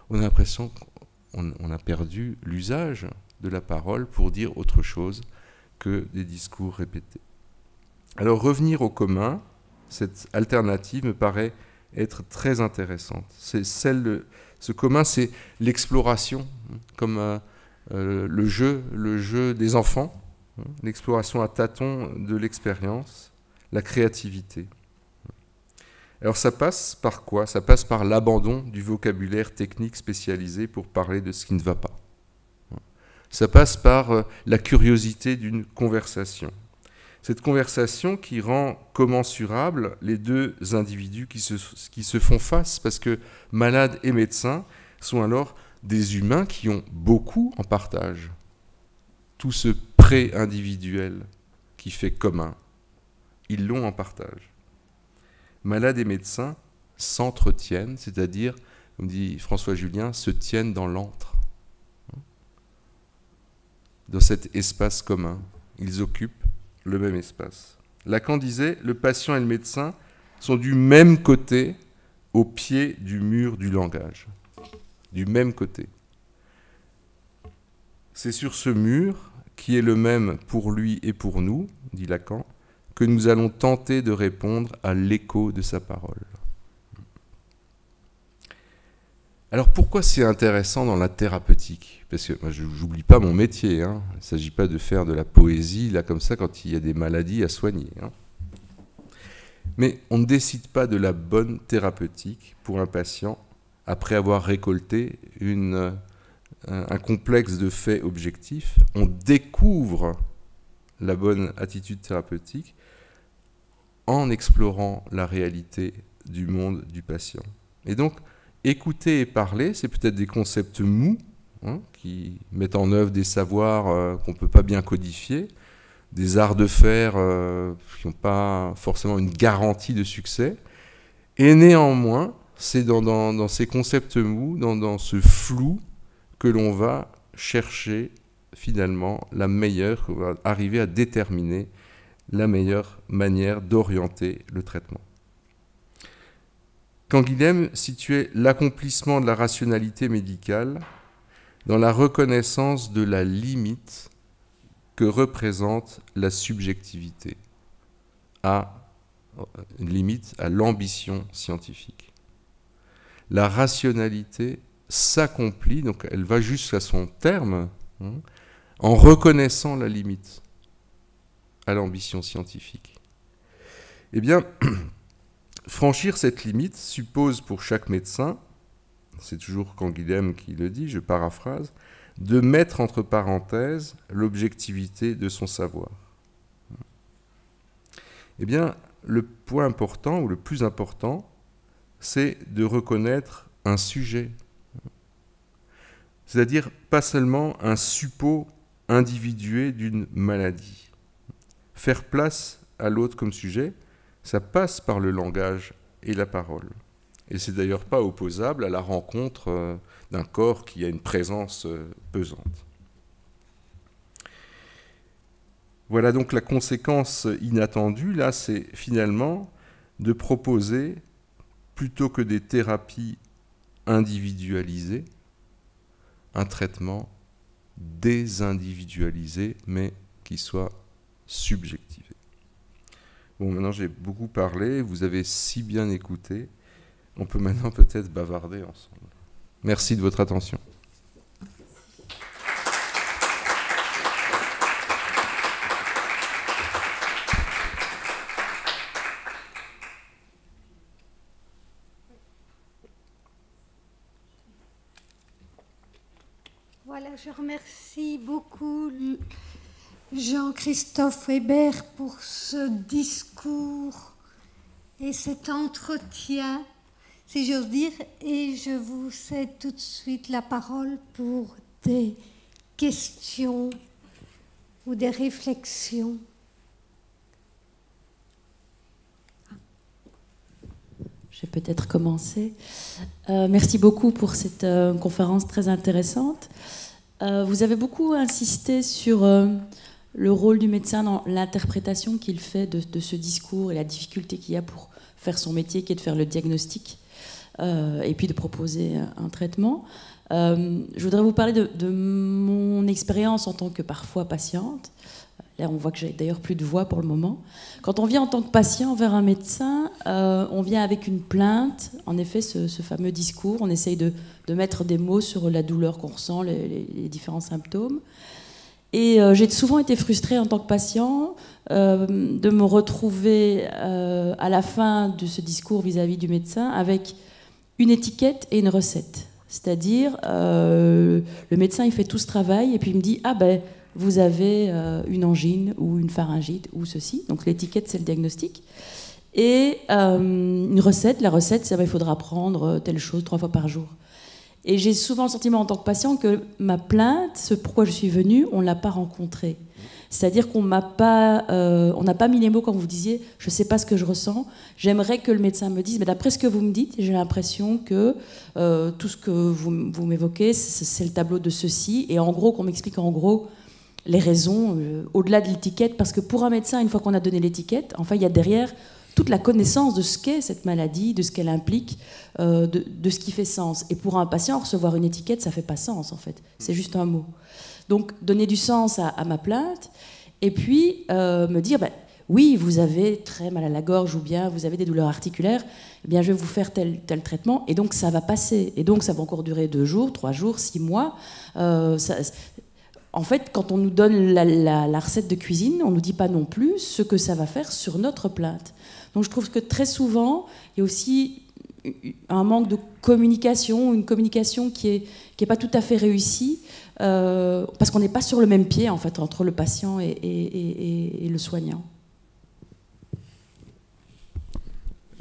On a l'impression qu'on a perdu l'usage de la parole pour dire autre chose que des discours répétés. Alors revenir au commun, cette alternative me paraît être très intéressante. Ce commun, c'est l'exploration, comme le jeu des enfants, l'exploration à tâtons de l'expérience, la créativité. Alors ça passe par quoi? Ça passe par l'abandon du vocabulaire technique spécialisé pour parler de ce qui ne va pas. Ça passe par la curiosité d'une conversation. Cette conversation qui rend commensurables les deux individus qui se font face, parce que malades et médecins sont alors des humains qui ont beaucoup en partage. Tout ce pré-individuel qui fait commun, ils l'ont en partage. Malades et médecins s'entretiennent, c'est-à-dire, comme dit François Julien, se tiennent dans l'antre, dans cet espace commun. Ils occupent le même espace. Lacan disait, le patient et le médecin sont du même côté, au pied du mur du langage. Du même côté. C'est sur ce mur, qui est le même pour lui et pour nous, dit Lacan, que nous allons tenter de répondre à l'écho de sa parole. Alors pourquoi c'est intéressant dans la thérapeutique? Parce que moi, je n'oublie pas mon métier. Hein. Il ne s'agit pas de faire de la poésie, là, comme ça, quand il y a des maladies à soigner. Hein. Mais on ne décide pas de la bonne thérapeutique pour un patient après avoir récolté un complexe de faits objectifs. On découvre la bonne attitude thérapeutique en explorant la réalité du monde du patient. Et donc, écouter et parler, c'est peut-être des concepts mous, hein, qui mettent en œuvre des savoirs qu'on ne peut pas bien codifier, des arts de faire qui n'ont pas forcément une garantie de succès. Et néanmoins, c'est dans ces concepts mous, dans ce flou, que l'on va chercher finalement la meilleure, qu'on va arriver à déterminer la meilleure manière d'orienter le traitement. Canguilhem situait l'accomplissement de la rationalité médicale dans la reconnaissance de la limite que représente la subjectivité, limite à l'ambition scientifique. La rationalité s'accomplit, donc elle va jusqu'à son terme, hein, en reconnaissant la limite à l'ambition scientifique. Eh bien, franchir cette limite suppose pour chaque médecin, c'est toujours Canguilhem qui le dit, je paraphrase, de mettre entre parenthèses l'objectivité de son savoir. Eh bien, le point important, ou le plus important, c'est de reconnaître un sujet. C'est-à-dire pas seulement un suppôt individué d'une maladie. Faire place à l'autre comme sujet, ça passe par le langage et la parole. Et c'est d'ailleurs pas opposable à la rencontre d'un corps qui a une présence pesante. Voilà donc la conséquence inattendue, là, c'est finalement de proposer, plutôt que des thérapies individualisées, un traitement désindividualisé, mais qui soit subjectivé. Bon, maintenant j'ai beaucoup parlé, vous avez si bien écouté, on peut maintenant peut-être bavarder ensemble. Merci de votre attention. Voilà, je remercie beaucoup Jean-Christophe Weber pour ce discours et cet entretien, si j'ose dire, et je vous cède tout de suite la parole pour des questions ou des réflexions. Je vais peut-être commencer. Merci beaucoup pour cette conférence très intéressante. Vous avez beaucoup insisté sur le rôle du médecin dans l'interprétation qu'il fait de ce discours et la difficulté qu'il y a pour faire son métier, qui est de faire le diagnostic et puis de proposer un traitement. Je voudrais vous parler de mon expérience en tant que parfois patiente Là, on voit que j'ai d'ailleurs plus de voix pour le moment. Quand on vient en tant que patient vers un médecin, on vient avec une plainte. En effet, ce fameux discours, on essaye de mettre des mots sur la douleur qu'on ressent, les différents symptômes. Et j'ai souvent été frustrée en tant que patient de me retrouver à la fin de ce discours vis-à-vis du médecin avec une étiquette et une recette. C'est-à-dire, le médecin, il fait tout ce travail et puis il me dit « Ah ben, vous avez une angine ou une pharyngite ou ceci ». Donc l'étiquette, c'est le diagnostic. Et une recette, la recette, c'est il faudra prendre telle chose 3 fois par jour. Et j'ai souvent le sentiment en tant que patient que ma plainte, ce pourquoi je suis venue, on ne l'a pas rencontrée. C'est-à-dire qu'on n'a pas mis les mots quand vous disiez « je ne sais pas ce que je ressens ». J'aimerais que le médecin me dise « mais d'après ce que vous me dites, j'ai l'impression que tout ce que vous m'évoquez, c'est le tableau de ceci ». Et en gros, qu'on m'explique en gros les raisons, au-delà de l'étiquette. Parce que pour un médecin, une fois qu'on a donné l'étiquette, enfin, il y a derrière toute la connaissance de ce qu'est cette maladie, de ce qu'elle implique, de ce qui fait sens. Et pour un patient, recevoir une étiquette, ça ne fait pas sens, en fait. C'est juste un mot. Donc, donner du sens à ma plainte, et puis me dire, ben, oui, vous avez très mal à la gorge, ou bien vous avez des douleurs articulaires, eh bien, je vais vous faire tel traitement, et donc ça va passer. Et donc, ça va encore durer 2 jours, 3 jours, 6 mois. En fait, quand on nous donne la recette de cuisine, on ne nous dit pas non plus ce que ça va faire sur notre plainte. Donc, je trouve que très souvent, il y a aussi un manque de communication, une communication qui est pas tout à fait réussie, parce qu'on n'est pas sur le même pied, en fait, entre le patient et le soignant.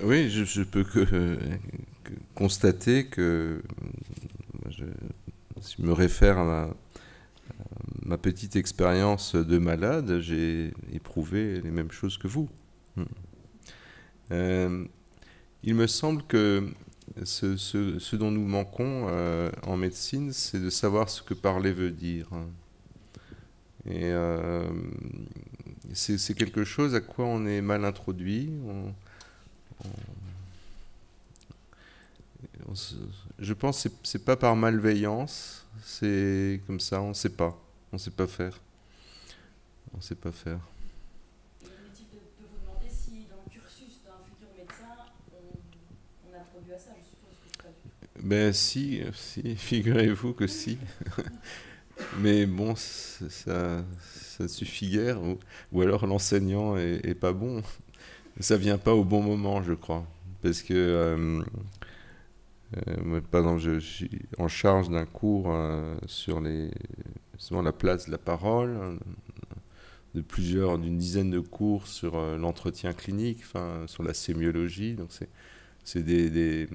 Oui, je peux que constater que si je me réfère à ma petite expérience de malade, j'ai éprouvé les mêmes choses que vous. Il me semble que ce dont nous manquons en médecine, c'est de savoir ce que parler veut dire. Et c'est quelque chose à quoi on est mal introduit. Je pense que c'est pas par malveillance, c'est comme ça, on ne sait pas faire. On ne sait pas faire. Inutile de vous demander si dans le cursus d'un futur médecin, on introduit à ça, je suppose que pas. Ben si, figurez-vous que si. Mais bon, ça suffit guère, ou alors l'enseignant est pas bon. Ça vient pas au bon moment, je crois. Parce que, moi, par exemple, je suis en charge d'un cours sur souvent la place de la parole, d'une dizaine de cours sur l'entretien clinique, enfin, sur la sémiologie. Donc c'est des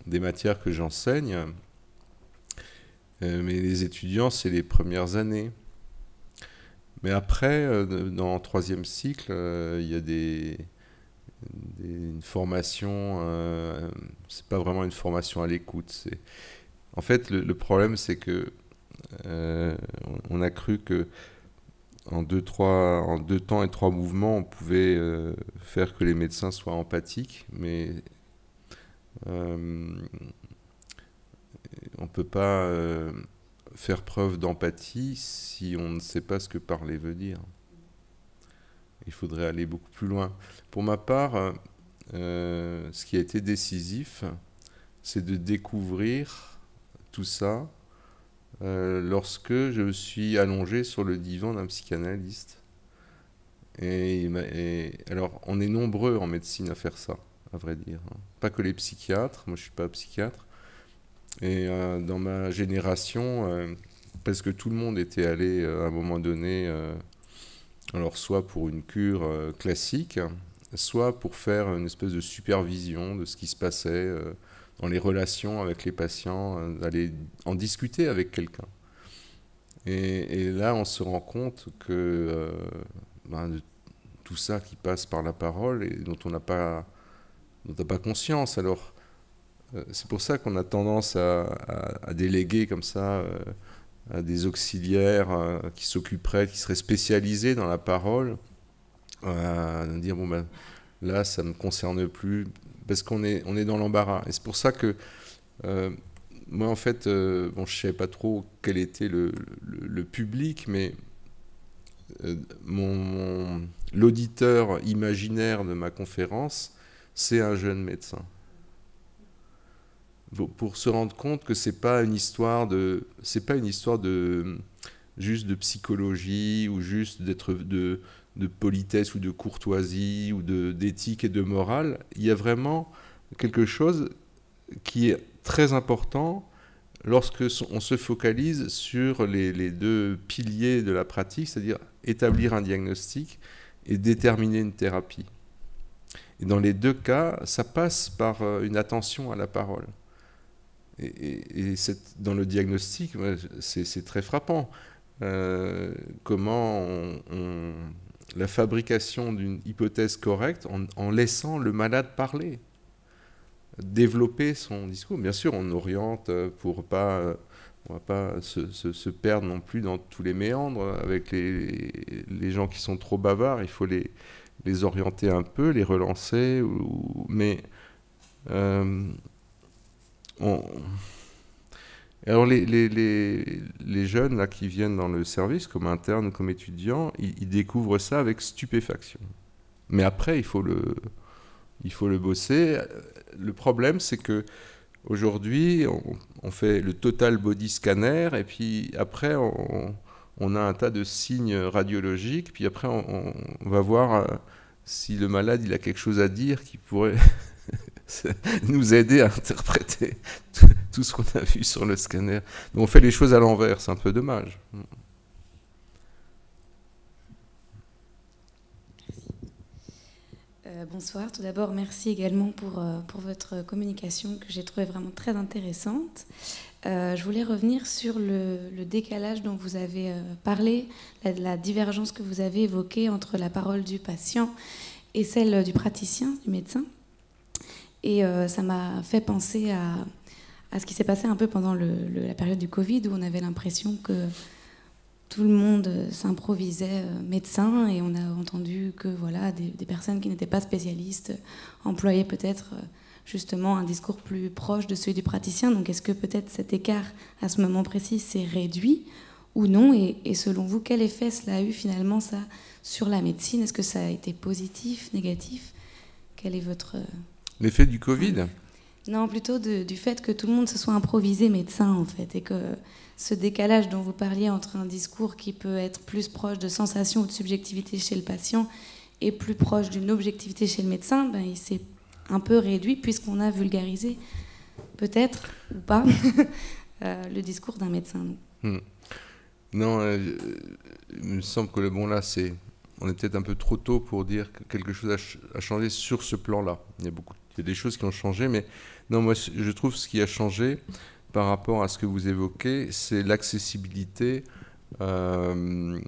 matières que j'enseigne. Mais les étudiants, c'est les premières années. Mais après, dans le 3e cycle, il y a une formation, c'est pas vraiment une formation à l'écoute. En fait, le problème, c'est que on a cru que en 2 temps et 3 mouvements, on pouvait faire que les médecins soient empathiques, mais on ne peut pas faire preuve d'empathie si on ne sait pas ce que parler veut dire. Il faudrait aller beaucoup plus loin. Pour ma part, ce qui a été décisif, c'est de découvrir tout ça lorsque je me suis allongé sur le divan d'un psychanalyste. Et alors, on est nombreux en médecine à faire ça, à vrai dire. Pas que les psychiatres, moi je ne suis pas psychiatre. Et dans ma génération, presque tout le monde était allé à un moment donné, alors soit pour une cure classique, soit pour faire une espèce de supervision de ce qui se passait dans les relations avec les patients, d'aller en discuter avec quelqu'un. Et là, on se rend compte que de tout ça qui passe par la parole et dont on n'a pas conscience. Alors, c'est pour ça qu'on a tendance à déléguer comme ça à des auxiliaires qui s'occuperaient, qui seraient spécialisés dans la parole, à dire bon ben là ça me concerne plus, parce qu'on est dans l'embarras. Et c'est pour ça que moi en fait, bon, je savais pas trop quel était le public, mais l'auditeur imaginaire de ma conférence, c'est un jeune médecin. Pour se rendre compte que c'est pas une histoire de juste de psychologie ou juste de politesse ou de courtoisie ou d'éthique et de morale. Il y a vraiment quelque chose qui est très important lorsque on se focalise sur les deux piliers de la pratique, c'est-à-dire établir un diagnostic et déterminer une thérapie. Et dans les deux cas, ça passe par une attention à la parole. Et dans le diagnostic, c'est très frappant. Comment la fabrication d'une hypothèse correcte en laissant le malade parler, développer son discours. Bien sûr, on oriente pour pas, on va pas se perdre non plus dans tous les méandres avec les gens qui sont trop bavards. Il faut les orienter un peu, les relancer, mais alors les jeunes là, qui viennent dans le service, comme internes ou comme étudiants, ils découvrent ça avec stupéfaction. Mais après, il faut le bosser. Le problème, c'est que aujourd'hui, on fait le total body scanner, et puis après, on a un tas de signes radiologiques, puis après, on va voir si le malade il a quelque chose à dire qui pourrait nous aider à interpréter tout ce qu'on a vu sur le scanner. Donc on fait les choses à l'envers, c'est un peu dommage. Bonsoir, tout d'abord merci également pour votre communication que j'ai trouvée vraiment très intéressante. Je voulais revenir sur le décalage dont vous avez parlé, la divergence que vous avez évoquée entre la parole du patient et celle du praticien, du médecin. Et ça m'a fait penser à ce qui s'est passé un peu pendant la période du Covid, où on avait l'impression que tout le monde s'improvisait médecin, et on a entendu que voilà, des personnes qui n'étaient pas spécialistes employaient peut-être justement un discours plus proche de celui du praticien. Donc est-ce que peut-être cet écart à ce moment précis s'est réduit ou non, et selon vous, quel effet cela a eu finalement ça sur la médecine? Est-ce que ça a été positif, négatif? Quel est votre... L'effet du Covid? Non, plutôt du fait que tout le monde se soit improvisé médecin, en fait, et que ce décalage dont vous parliez entre un discours qui peut être plus proche de sensation ou de subjectivité chez le patient et plus proche d'une objectivité chez le médecin, ben, il s'est un peu réduit puisqu'on a vulgarisé, peut-être, ou pas, le discours d'un médecin. Non, il me semble que on est peut-être un peu trop tôt pour dire que quelque chose a changé sur ce plan-là. Il y a des choses qui ont changé, mais non, moi je trouve ce qui a changé par rapport à ce que vous évoquez, c'est l'accessibilité de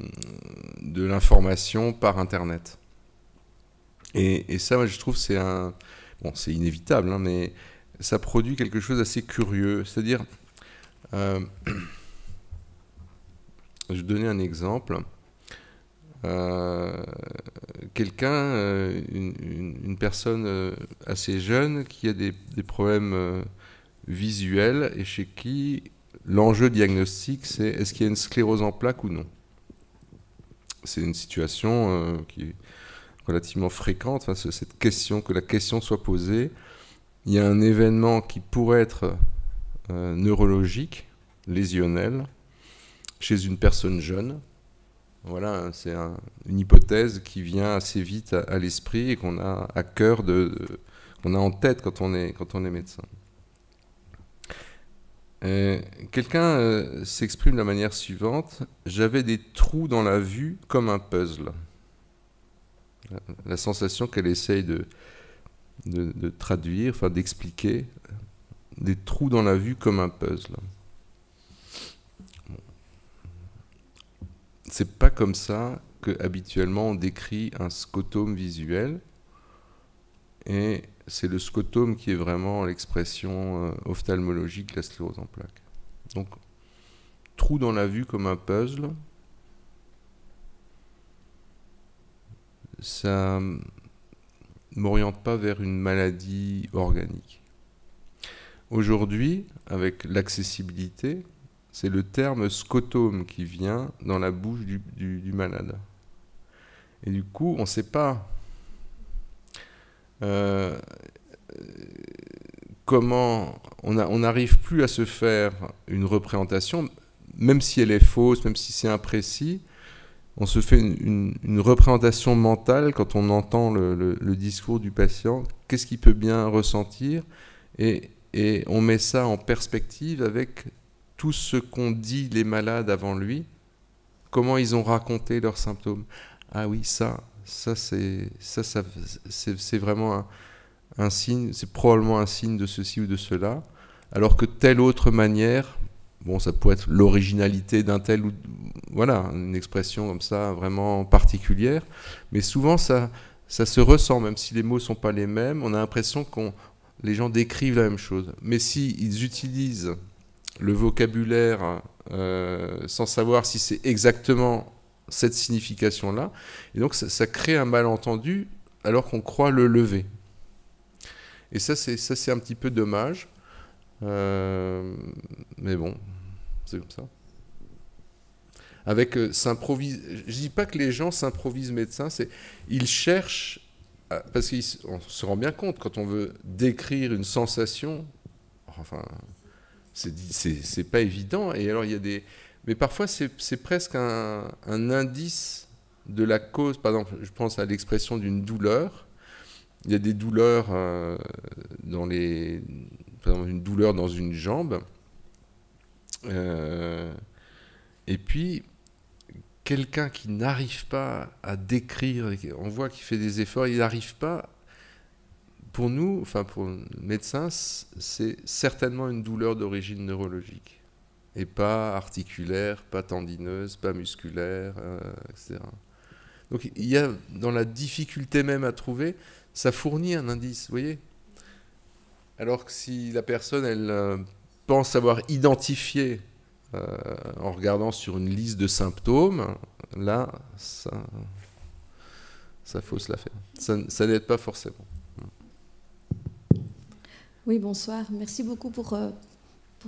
l'information par Internet. Et ça, moi, je trouve c'est c'est inévitable, hein, mais ça produit quelque chose d'assez curieux. C'est-à-dire, je vais donner un exemple. Une personne assez jeune qui a des problèmes visuels et chez qui l'enjeu diagnostique c'est est-ce qu'il y a une sclérose en plaques ou non. C'est une situation qui est relativement fréquente, enfin, cette question, que la question soit posée. Il y a un événement qui pourrait être neurologique, lésionnel, chez une personne jeune. Voilà, c'est une hypothèse qui vient assez vite à l'esprit et qu'on a à cœur, qu'on a en tête quand on est médecin. Quelqu'un s'exprime de la manière suivante: j'avais des trous dans la vue comme un puzzle. La sensation qu'elle essaye de traduire, enfin d'expliquer, des trous dans la vue comme un puzzle. C'est pas comme ça que habituellement on décrit un scotome visuel, et c'est le scotome qui est vraiment l'expression ophtalmologique de la sclérose en plaques. Donc, trou dans la vue comme un puzzle, ça m'oriente pas vers une maladie organique. Aujourd'hui, avec l'accessibilité, c'est le terme scotome qui vient dans la bouche du malade. Et du coup, on ne sait pas comment... On n'arrive plus à se faire une représentation, même si elle est fausse, même si c'est imprécis. On se fait une représentation mentale quand on entend le discours du patient. Qu'est-ce qu'il peut bien ressentir ? Et on met ça en perspective avec tout ce qu'ont dit les malades avant lui, comment ils ont raconté leurs symptômes. Ah oui, ça c'est vraiment un signe, c'est probablement un signe de ceci ou de cela, alors que telle autre manière, bon, ça peut être l'originalité d'un tel ou... Voilà, une expression comme ça, vraiment particulière, mais souvent ça se ressent, même si les mots ne sont pas les mêmes, on a l'impression que les gens décrivent la même chose. Mais s'ils utilisent le vocabulaire sans savoir si c'est exactement cette signification-là, et donc ça crée un malentendu alors qu'on croit le lever. Et ça c'est un petit peu dommage, mais bon, c'est comme ça. Avec s'improvise, je dis pas que les gens s'improvisent médecins, ils cherchent, parce qu'on se rend bien compte quand on veut décrire une sensation, enfin, c'est pas évident. Et alors il y a mais parfois c'est presque un indice de la cause. Par exemple, je pense à l'expression d'une douleur. Il y a des douleurs par exemple une douleur dans une jambe. Et puis, quelqu'un qui n'arrive pas à décrire, on voit qu'il fait des efforts, il n'arrive pas, pour nous, enfin pour le médecin, c'est certainement une douleur d'origine neurologique, et pas articulaire, pas tendineuse, pas musculaire, etc. Donc il y a, dans la difficulté même à trouver, ça fournit un indice, vous voyez. Alors que si la personne, elle pense avoir identifié en regardant sur une liste de symptômes, là, ça fausse l'affaire. Ça n'aide pas forcément. Oui, bonsoir. Merci beaucoup pour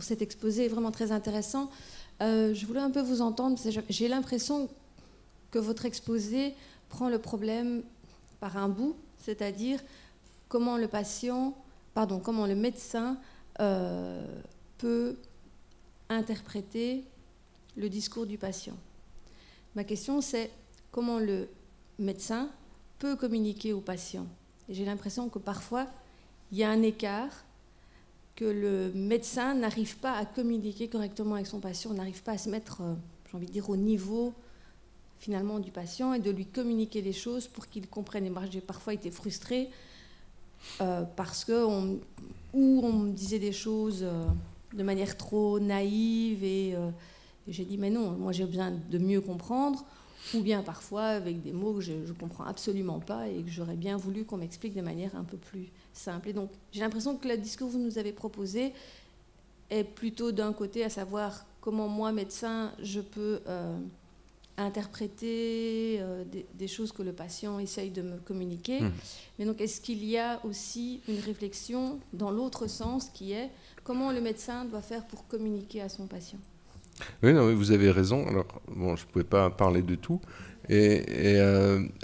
cet exposé, vraiment très intéressant. Je voulais un peu vous entendre, parce que j'ai l'impression que votre exposé prend le problème par un bout, c'est-à-dire comment le médecin peut interpréter le discours du patient. Ma question, c'est comment le médecin peut communiquer au patient. Et j'ai l'impression que parfois, il y a un écart, que le médecin n'arrive pas à communiquer correctement avec son patient, n'arrive pas à se mettre, j'ai envie de dire, au niveau finalement du patient et de lui communiquer les choses pour qu'il comprenne. Et moi, j'ai parfois été frustrée parce qu'on me disait des choses de manière trop naïve et j'ai dit mais non, moi j'ai besoin de mieux comprendre, ou bien parfois avec des mots que je ne comprends absolument pas et que j'aurais bien voulu qu'on m'explique de manière un peu plus simple. Et donc j'ai l'impression que le discours que vous nous avez proposé est plutôt d'un côté, à savoir comment moi, médecin, je peux interpréter des choses que le patient essaye de me communiquer. Mais donc est-ce qu'il y a aussi une réflexion dans l'autre sens qui est comment le médecin doit faire pour communiquer à son patient? Oui, non, vous avez raison. Alors, bon, je ne pouvais pas parler de tout. Et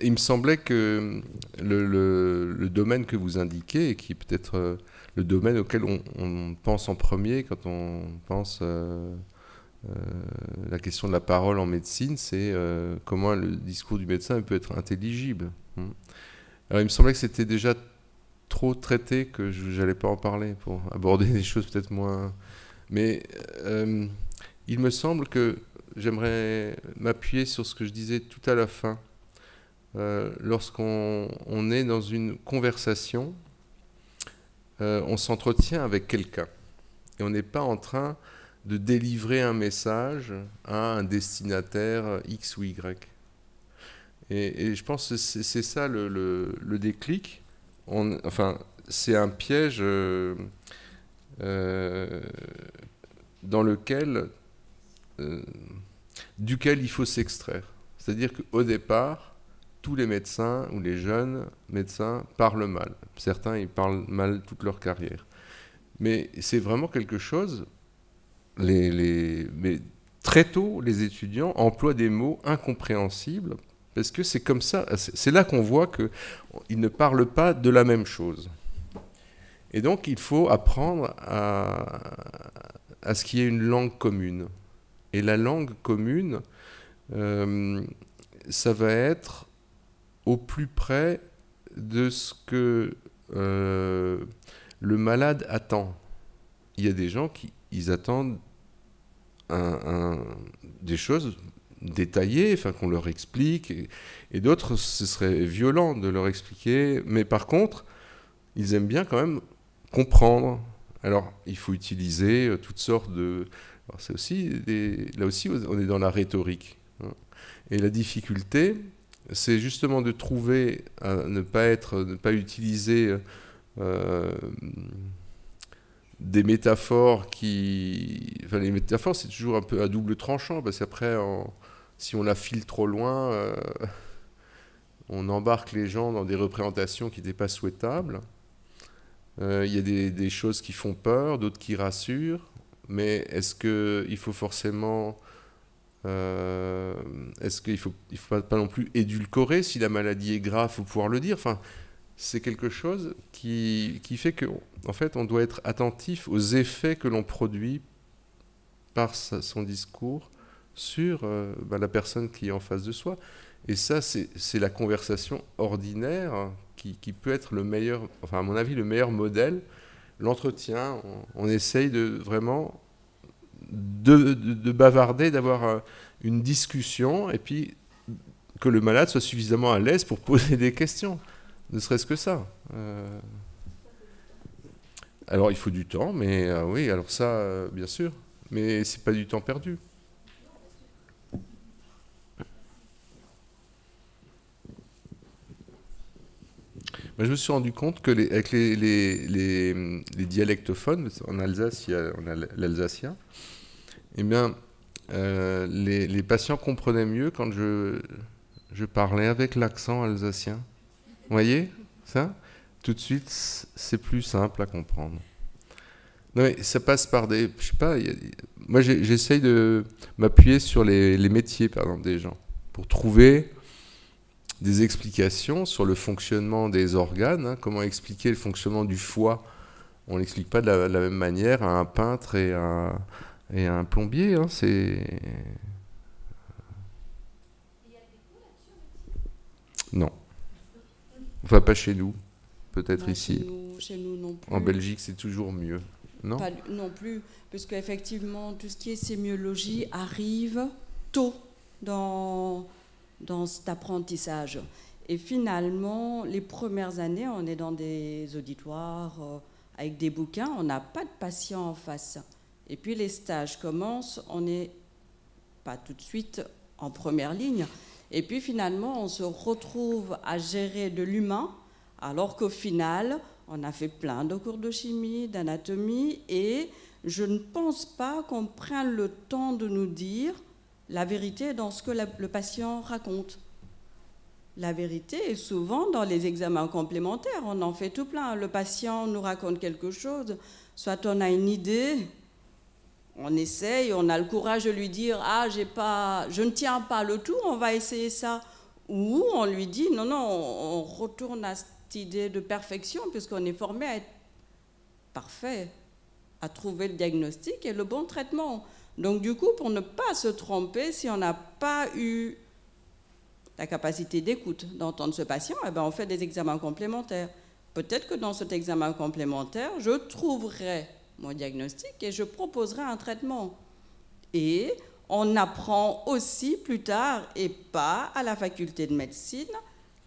il me semblait que le domaine que vous indiquez, et qui est peut-être le domaine auquel on pense en premier quand on pense la question de la parole en médecine, c'est comment le discours du médecin peut être intelligible. Alors, il me semblait que c'était déjà trop traité, que je n'allais pas en parler pour aborder des choses peut-être moins... Mais... il me semble que j'aimerais m'appuyer sur ce que je disais tout à la fin. Lorsqu'on est dans une conversation, on s'entretient avec quelqu'un. Et on n'est pas en train de délivrer un message à un destinataire X ou Y. Et je pense que c'est ça le déclic. Enfin, c'est un piège dans lequel... duquel il faut s'extraire. C'est-à-dire qu'au départ, tous les médecins ou les jeunes médecins parlent mal. Certains, ils parlent mal toute leur carrière. Mais c'est vraiment quelque chose... mais très tôt, les étudiants emploient des mots incompréhensibles Parce que c'est comme ça, c'est là qu'on voit qu'ils ne parlent pas de la même chose. Et donc, il faut apprendre à ce qu'il y ait une langue commune. Et la langue commune, ça va être au plus près de ce que le malade attend. Il y a des gens qui attendent des choses détaillées, enfin, qu'on leur explique, et d'autres, ce serait violent de leur expliquer, mais par contre, ils aiment bien quand même comprendre. Alors, il faut utiliser toutes sortes de... Alors, c'est aussi là aussi, on est dans la rhétorique. Hein. Et la difficulté, c'est justement de trouver, ne pas utiliser des métaphores Enfin, les métaphores, c'est toujours un peu à double tranchant, parce qu'après, si on la file trop loin, on embarque les gens dans des représentations qui n'étaient pas souhaitables. Il y a des choses qui font peur, d'autres qui rassurent, mais est-ce qu'il faut forcément... est-ce qu'il faut pas non plus édulcorer? Si la maladie est grave, il faut pouvoir le dire. Enfin, c'est quelque chose qui fait qu'en fait, on doit être attentif aux effets que l'on produit par son discours sur la personne qui est en face de soi. Et ça, c'est la conversation ordinaire qui peut être le meilleur, enfin à mon avis, le meilleur modèle. L'entretien, on essaye de vraiment de bavarder, d'avoir une discussion, et puis que le malade soit suffisamment à l'aise pour poser des questions. Ne serait-ce que ça. Alors, il faut du temps, mais oui, alors ça, bien sûr. Mais c'est pas du temps perdu. Moi, je me suis rendu compte que avec les dialectophones, en Alsace, on a l'alsacien, eh bien, les patients comprenaient mieux quand je parlais avec l'accent alsacien. Vous voyez ça? Tout de suite, c'est plus simple à comprendre. Non, mais ça passe par des... Je sais pas, moi j'essaye de m'appuyer sur les métiers, par exemple, des gens, pour trouver des explications sur le fonctionnement des organes. Hein, comment expliquer le fonctionnement du foie? On ne l'explique pas de la même manière à un peintre et à un plombier. Hein, c'est... Non. Enfin, pas chez nous. Peut-être non, ici. Chez nous non plus. En Belgique, c'est toujours mieux. Non, pas non plus, parce qu'effectivement, tout ce qui est sémiologie arrive tôt dans cet apprentissage. Et finalement, les premières années, on est dans des auditoires avec des bouquins, on n'a pas de patients en face. Et puis les stages commencent, on n'est pas tout de suite en première ligne. Et puis finalement, on se retrouve à gérer de l'humain, alors qu'au final, on a fait plein de cours de chimie, d'anatomie, et je ne pense pas qu'on prenne le temps de nous dire la vérité dans ce que le patient raconte. La vérité est souvent dans les examens complémentaires, on en fait tout plein. Le patient nous raconte quelque chose, soit on a une idée, on essaye, on a le courage de lui dire « Ah, je ne tiens pas le tout, on va essayer ça ». Ou on lui dit « Non, non, on retourne à cette idée de perfection puisqu'on est formé à être parfait, à trouver le diagnostic et le bon traitement ». Donc du coup, pour ne pas se tromper, si on n'a pas eu la capacité d'écoute, d'entendre ce patient, eh bien, on fait des examens complémentaires. Peut-être que dans cet examen complémentaire, je trouverai mon diagnostic et je proposerai un traitement. Et on apprend aussi plus tard, et pas à la faculté de médecine,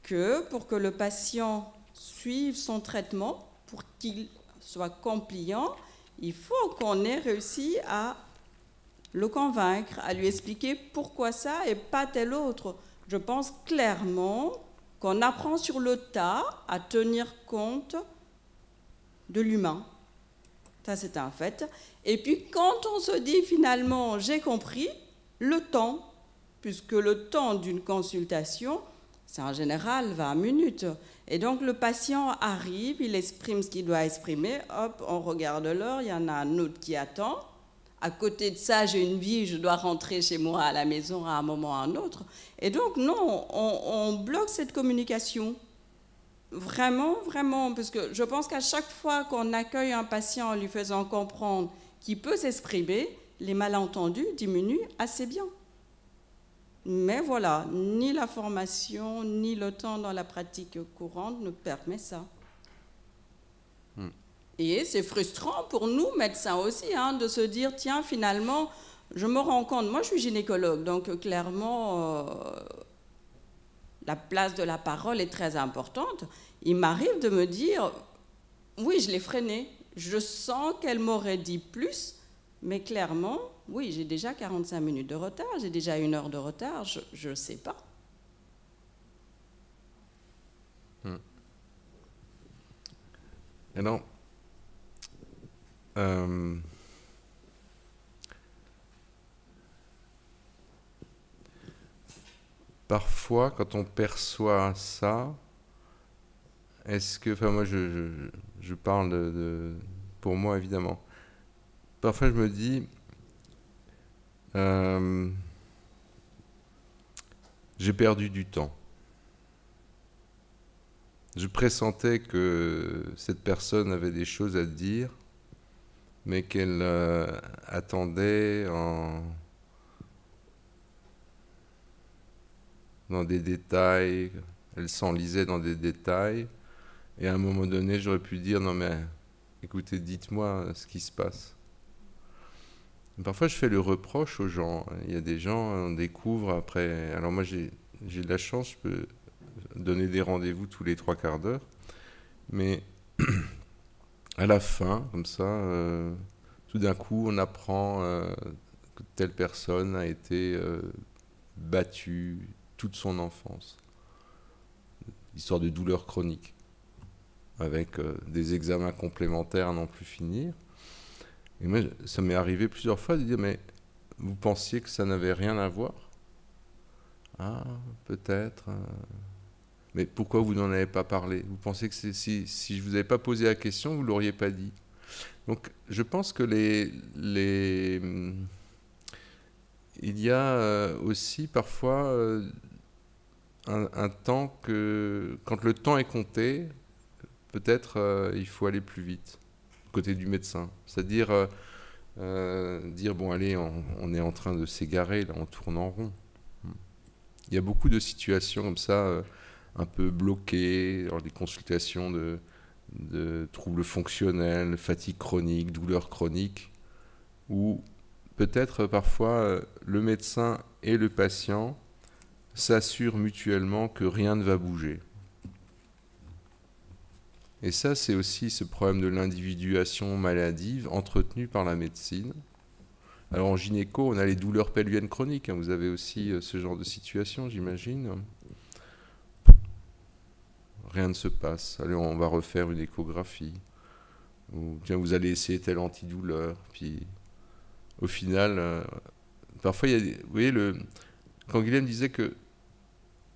que pour que le patient suive son traitement, pour qu'il soit compliant, il faut qu'on ait réussi à le convaincre, à lui expliquer pourquoi ça et pas tel autre. Je pense clairement qu'on apprend sur le tas à tenir compte de l'humain. Ça, c'est un fait. Et puis, quand on se dit finalement, j'ai compris, le temps, puisque le temps d'une consultation, c'est en général 20 minutes. Et donc, le patient arrive, il exprime ce qu'il doit exprimer, hop, on regarde l'heure, il y en a un autre qui attend. À côté de ça, j'ai une vie, je dois rentrer chez moi à la maison à un moment ou à un autre. Et donc, non, on bloque cette communication. Vraiment, vraiment, parce que je pense qu'à chaque fois qu'on accueille un patient en lui faisant comprendre qu'il peut s'exprimer, les malentendus diminuent assez bien. Mais voilà, ni la formation, ni le temps dans la pratique courante ne permet ça. Et c'est frustrant pour nous, médecins aussi, hein, de se dire, tiens, finalement, je me rends compte, moi je suis gynécologue, donc clairement, la place de la parole est très importante. Il m'arrive de me dire, oui, je l'ai freinée, je sens qu'elle m'aurait dit plus, mais clairement, oui, j'ai déjà 45 minutes de retard, j'ai déjà 1 heure de retard, je ne sais pas. Et non. Parfois, quand on perçoit ça, est-ce que, enfin moi je parle pour moi évidemment, parfois je me dis, j'ai perdu du temps. Je pressentais que cette personne avait des choses à dire, mais qu'elle attendait dans des détails, elle s'enlisait dans des détails, et à un moment donné, j'aurais pu dire, non mais, écoutez, dites-moi ce qui se passe. Parfois, je fais le reproche aux gens. Il y a des gens, on découvre après... Alors moi, j'ai de la chance, je peux donner des rendez-vous tous les 3/4 d'heure, mais à la fin, comme ça, tout d'un coup, on apprend que telle personne a été battue toute son enfance. Histoire de douleur chronique, avec des examens complémentaires à n'en plus finir. Et moi, ça m'est arrivé plusieurs fois de dire, mais vous pensiez que ça n'avait rien à voir? Ah, peut-être. Mais pourquoi vous n'en avez pas parlé? Vous pensez que si je ne vous avais pas posé la question, vous ne l'auriez pas dit? Donc, je pense que il y a aussi parfois un temps que, quand le temps est compté, peut-être il faut aller plus vite, côté du médecin. C'est-à-dire dire, bon allez, on est en train de s'égarer, là on tourne en rond. Il y a beaucoup de situations comme ça, un peu bloquées, dans des consultations de troubles fonctionnels, fatigue chronique, douleur chronique, où peut-être parfois le médecin et le patient s'assurent mutuellement que rien ne va bouger. Et ça, c'est aussi ce problème de l'individuation maladive entretenue par la médecine. Alors en gynéco, on a les douleurs pelviennes chroniques. Vous avez aussi ce genre de situation, j'imagine. Rien ne se passe. Allez, on va refaire une échographie. Ou tiens, vous allez essayer tel antidouleur. Puis au final, parfois, il y a, vous voyez, quand Guilhem disait que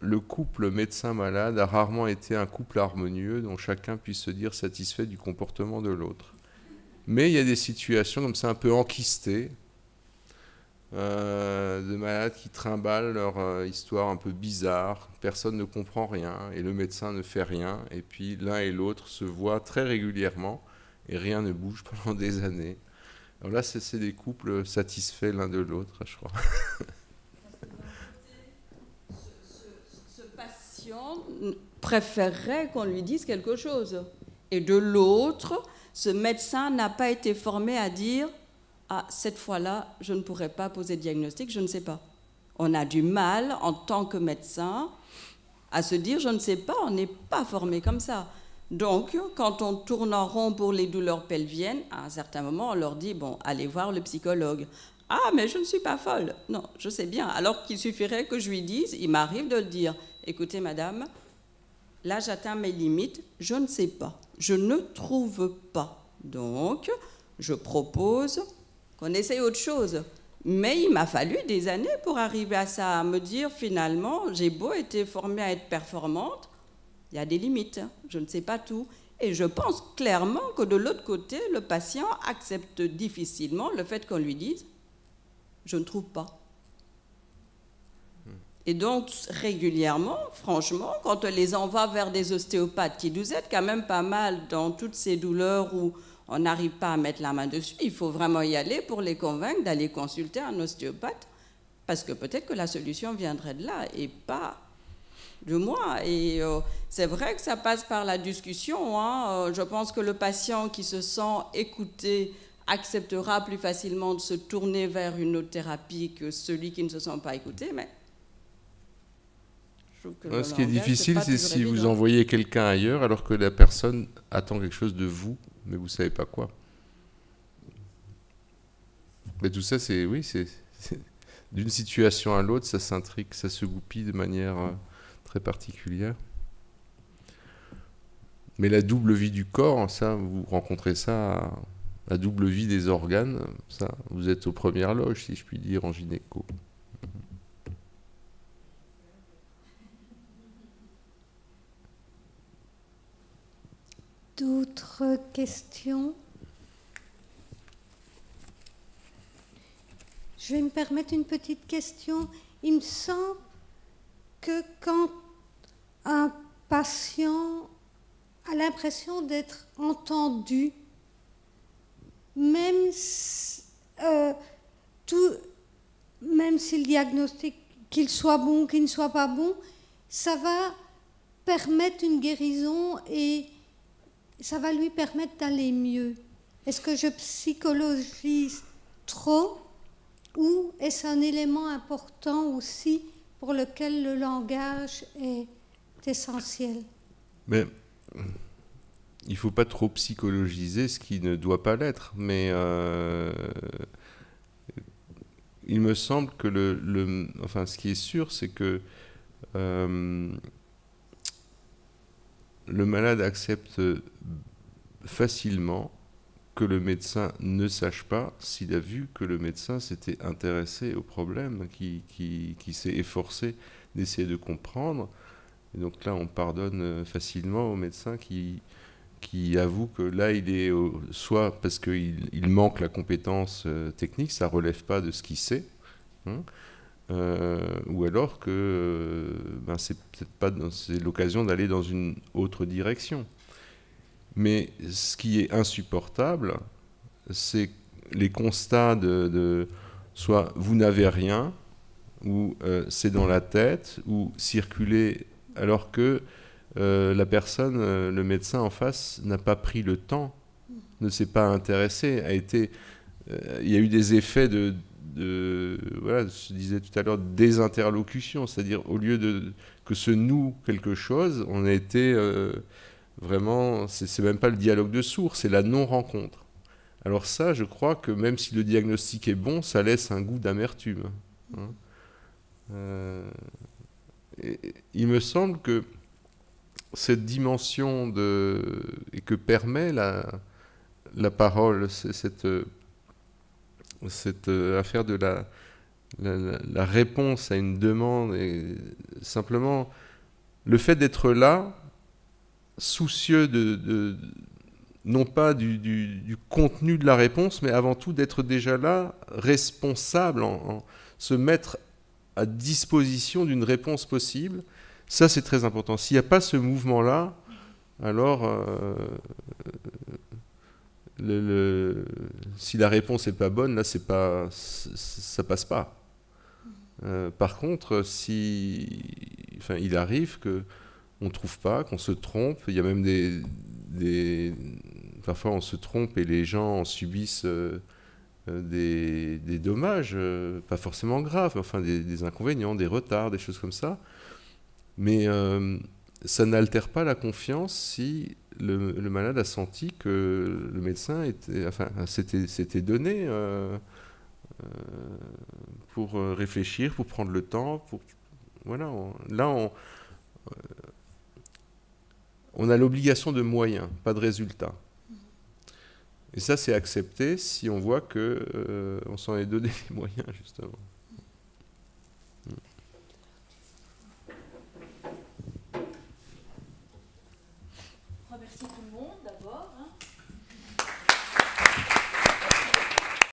le couple médecin-malade a rarement été un couple harmonieux dont chacun puisse se dire satisfait du comportement de l'autre. Mais il y a des situations comme ça un peu enquistées, de malades qui trimballent leur histoire un peu bizarre, personne ne comprend rien et le médecin ne fait rien, et puis l'un et l'autre se voient très régulièrement et rien ne bouge pendant des années. Alors là, c'est des couples satisfaits l'un de l'autre, je crois. Ce patient préférerait qu'on lui dise quelque chose. Et de l'autre, ce médecin n'a pas été formé à dire « Ah, cette fois-là, je ne pourrais pas poser de diagnostic, je ne sais pas ». On a du mal, en tant que médecin, à se dire « Je ne sais pas », on n'est pas formé comme ça. Donc, quand on tourne en rond pour les douleurs pelviennes, à un certain moment, on leur dit « Bon, allez voir le psychologue ». « Ah, mais je ne suis pas folle ». Non, je sais bien. Alors qu'il suffirait que je lui dise, il m'arrive de le dire. « Écoutez, madame, là, j'atteins mes limites, je ne sais pas. Je ne trouve pas. Donc, je propose qu'on essaye autre chose. » Mais il m'a fallu des années pour arriver à ça, à me dire finalement, j'ai beau être formée à être performante, il y a des limites, je ne sais pas tout. Et je pense clairement que de l'autre côté, le patient accepte difficilement le fait qu'on lui dise « je ne trouve pas ». Et donc, régulièrement, franchement, quand on les envoie vers des ostéopathes qui nous aident quand même pas mal dans toutes ces douleurs où on n'arrive pas à mettre la main dessus, il faut vraiment y aller pour les convaincre d'aller consulter un ostéopathe, parce que peut-être que la solution viendrait de là et pas de moi. Et c'est vrai que ça passe par la discussion, hein. Je pense que le patient qui se sent écouté acceptera plus facilement de se tourner vers une autre thérapie que celui qui ne se sent pas écouté, mais ce qui est difficile, c'est si évident. vous envoyez quelqu'un ailleurs alors que la personne attend quelque chose de vous, mais vous ne savez pas quoi. Mais tout ça, c'est d'une situation à l'autre, ça s'intrigue, ça se goupille de manière très particulière. Mais la double vie du corps, ça, vous rencontrez ça, la double vie des organes, ça, vous êtes aux premières loges, si je puis dire, en gynéco. D'autres questions? Je vais me permettre une petite question. Il me semble que quand un patient a l'impression d'être entendu, même si le diagnostic, qu'il soit bon ou qu'il ne soit pas bon, ça va permettre une guérison et ça va lui permettre d'aller mieux. Est-ce que je psychologise trop ou est-ce un élément important aussi pour lequel le langage est essentiel? Mais il ne faut pas trop psychologiser ce qui ne doit pas l'être, mais il me semble que enfin, ce qui est sûr, c'est que le malade accepte facilement que le médecin ne sache pas s'il a vu que le médecin s'était intéressé au problème, qui s'est efforcé d'essayer de comprendre. Et donc là, on pardonne facilement au médecin qui avoue que là, il est soit parce qu'il manque la compétence technique, ça ne relève pas de ce qu'il sait, hein, ou alors que c'est peut-être pas, c'est l'occasion d'aller dans une autre direction. Mais ce qui est insupportable, c'est les constats de soit vous n'avez rien, ou c'est dans la tête, ou circuler, alors que la personne, le médecin en face, n'a pas pris le temps, ne s'est pas intéressé, il y a eu des effets voilà, je disais tout à l'heure, des interlocutions, c'est-à-dire au lieu que ce nous quelque chose, on a été vraiment, c'est même pas le dialogue de sourds, c'est la non-rencontre. Alors ça, je crois que même si le diagnostic est bon, ça laisse un goût d'amertume. Hein. Il me semble que cette dimension et que permet la parole, cette affaire de la réponse à une demande, et simplement le fait d'être là, soucieux non pas du contenu de la réponse, mais avant tout d'être déjà là, responsable, se mettre à disposition d'une réponse possible, ça c'est très important. S'il n'y a pas ce mouvement-là, alors si la réponse n'est pas bonne, là ça passe pas. Par contre, il arrive qu'on ne trouve pas, qu'on se trompe, il y a même parfois on se trompe et les gens subissent des dommages, pas forcément graves, enfin des inconvénients, des retards, des choses comme ça. Mais ça n'altère pas la confiance si le malade a senti que le médecin s'était donné pour réfléchir, pour prendre le temps. Voilà, on a l'obligation de moyens, pas de résultats. Et ça, c'est accepté si on voit qu'on s'en est donné les moyens, justement. remercier tout le monde d'abord.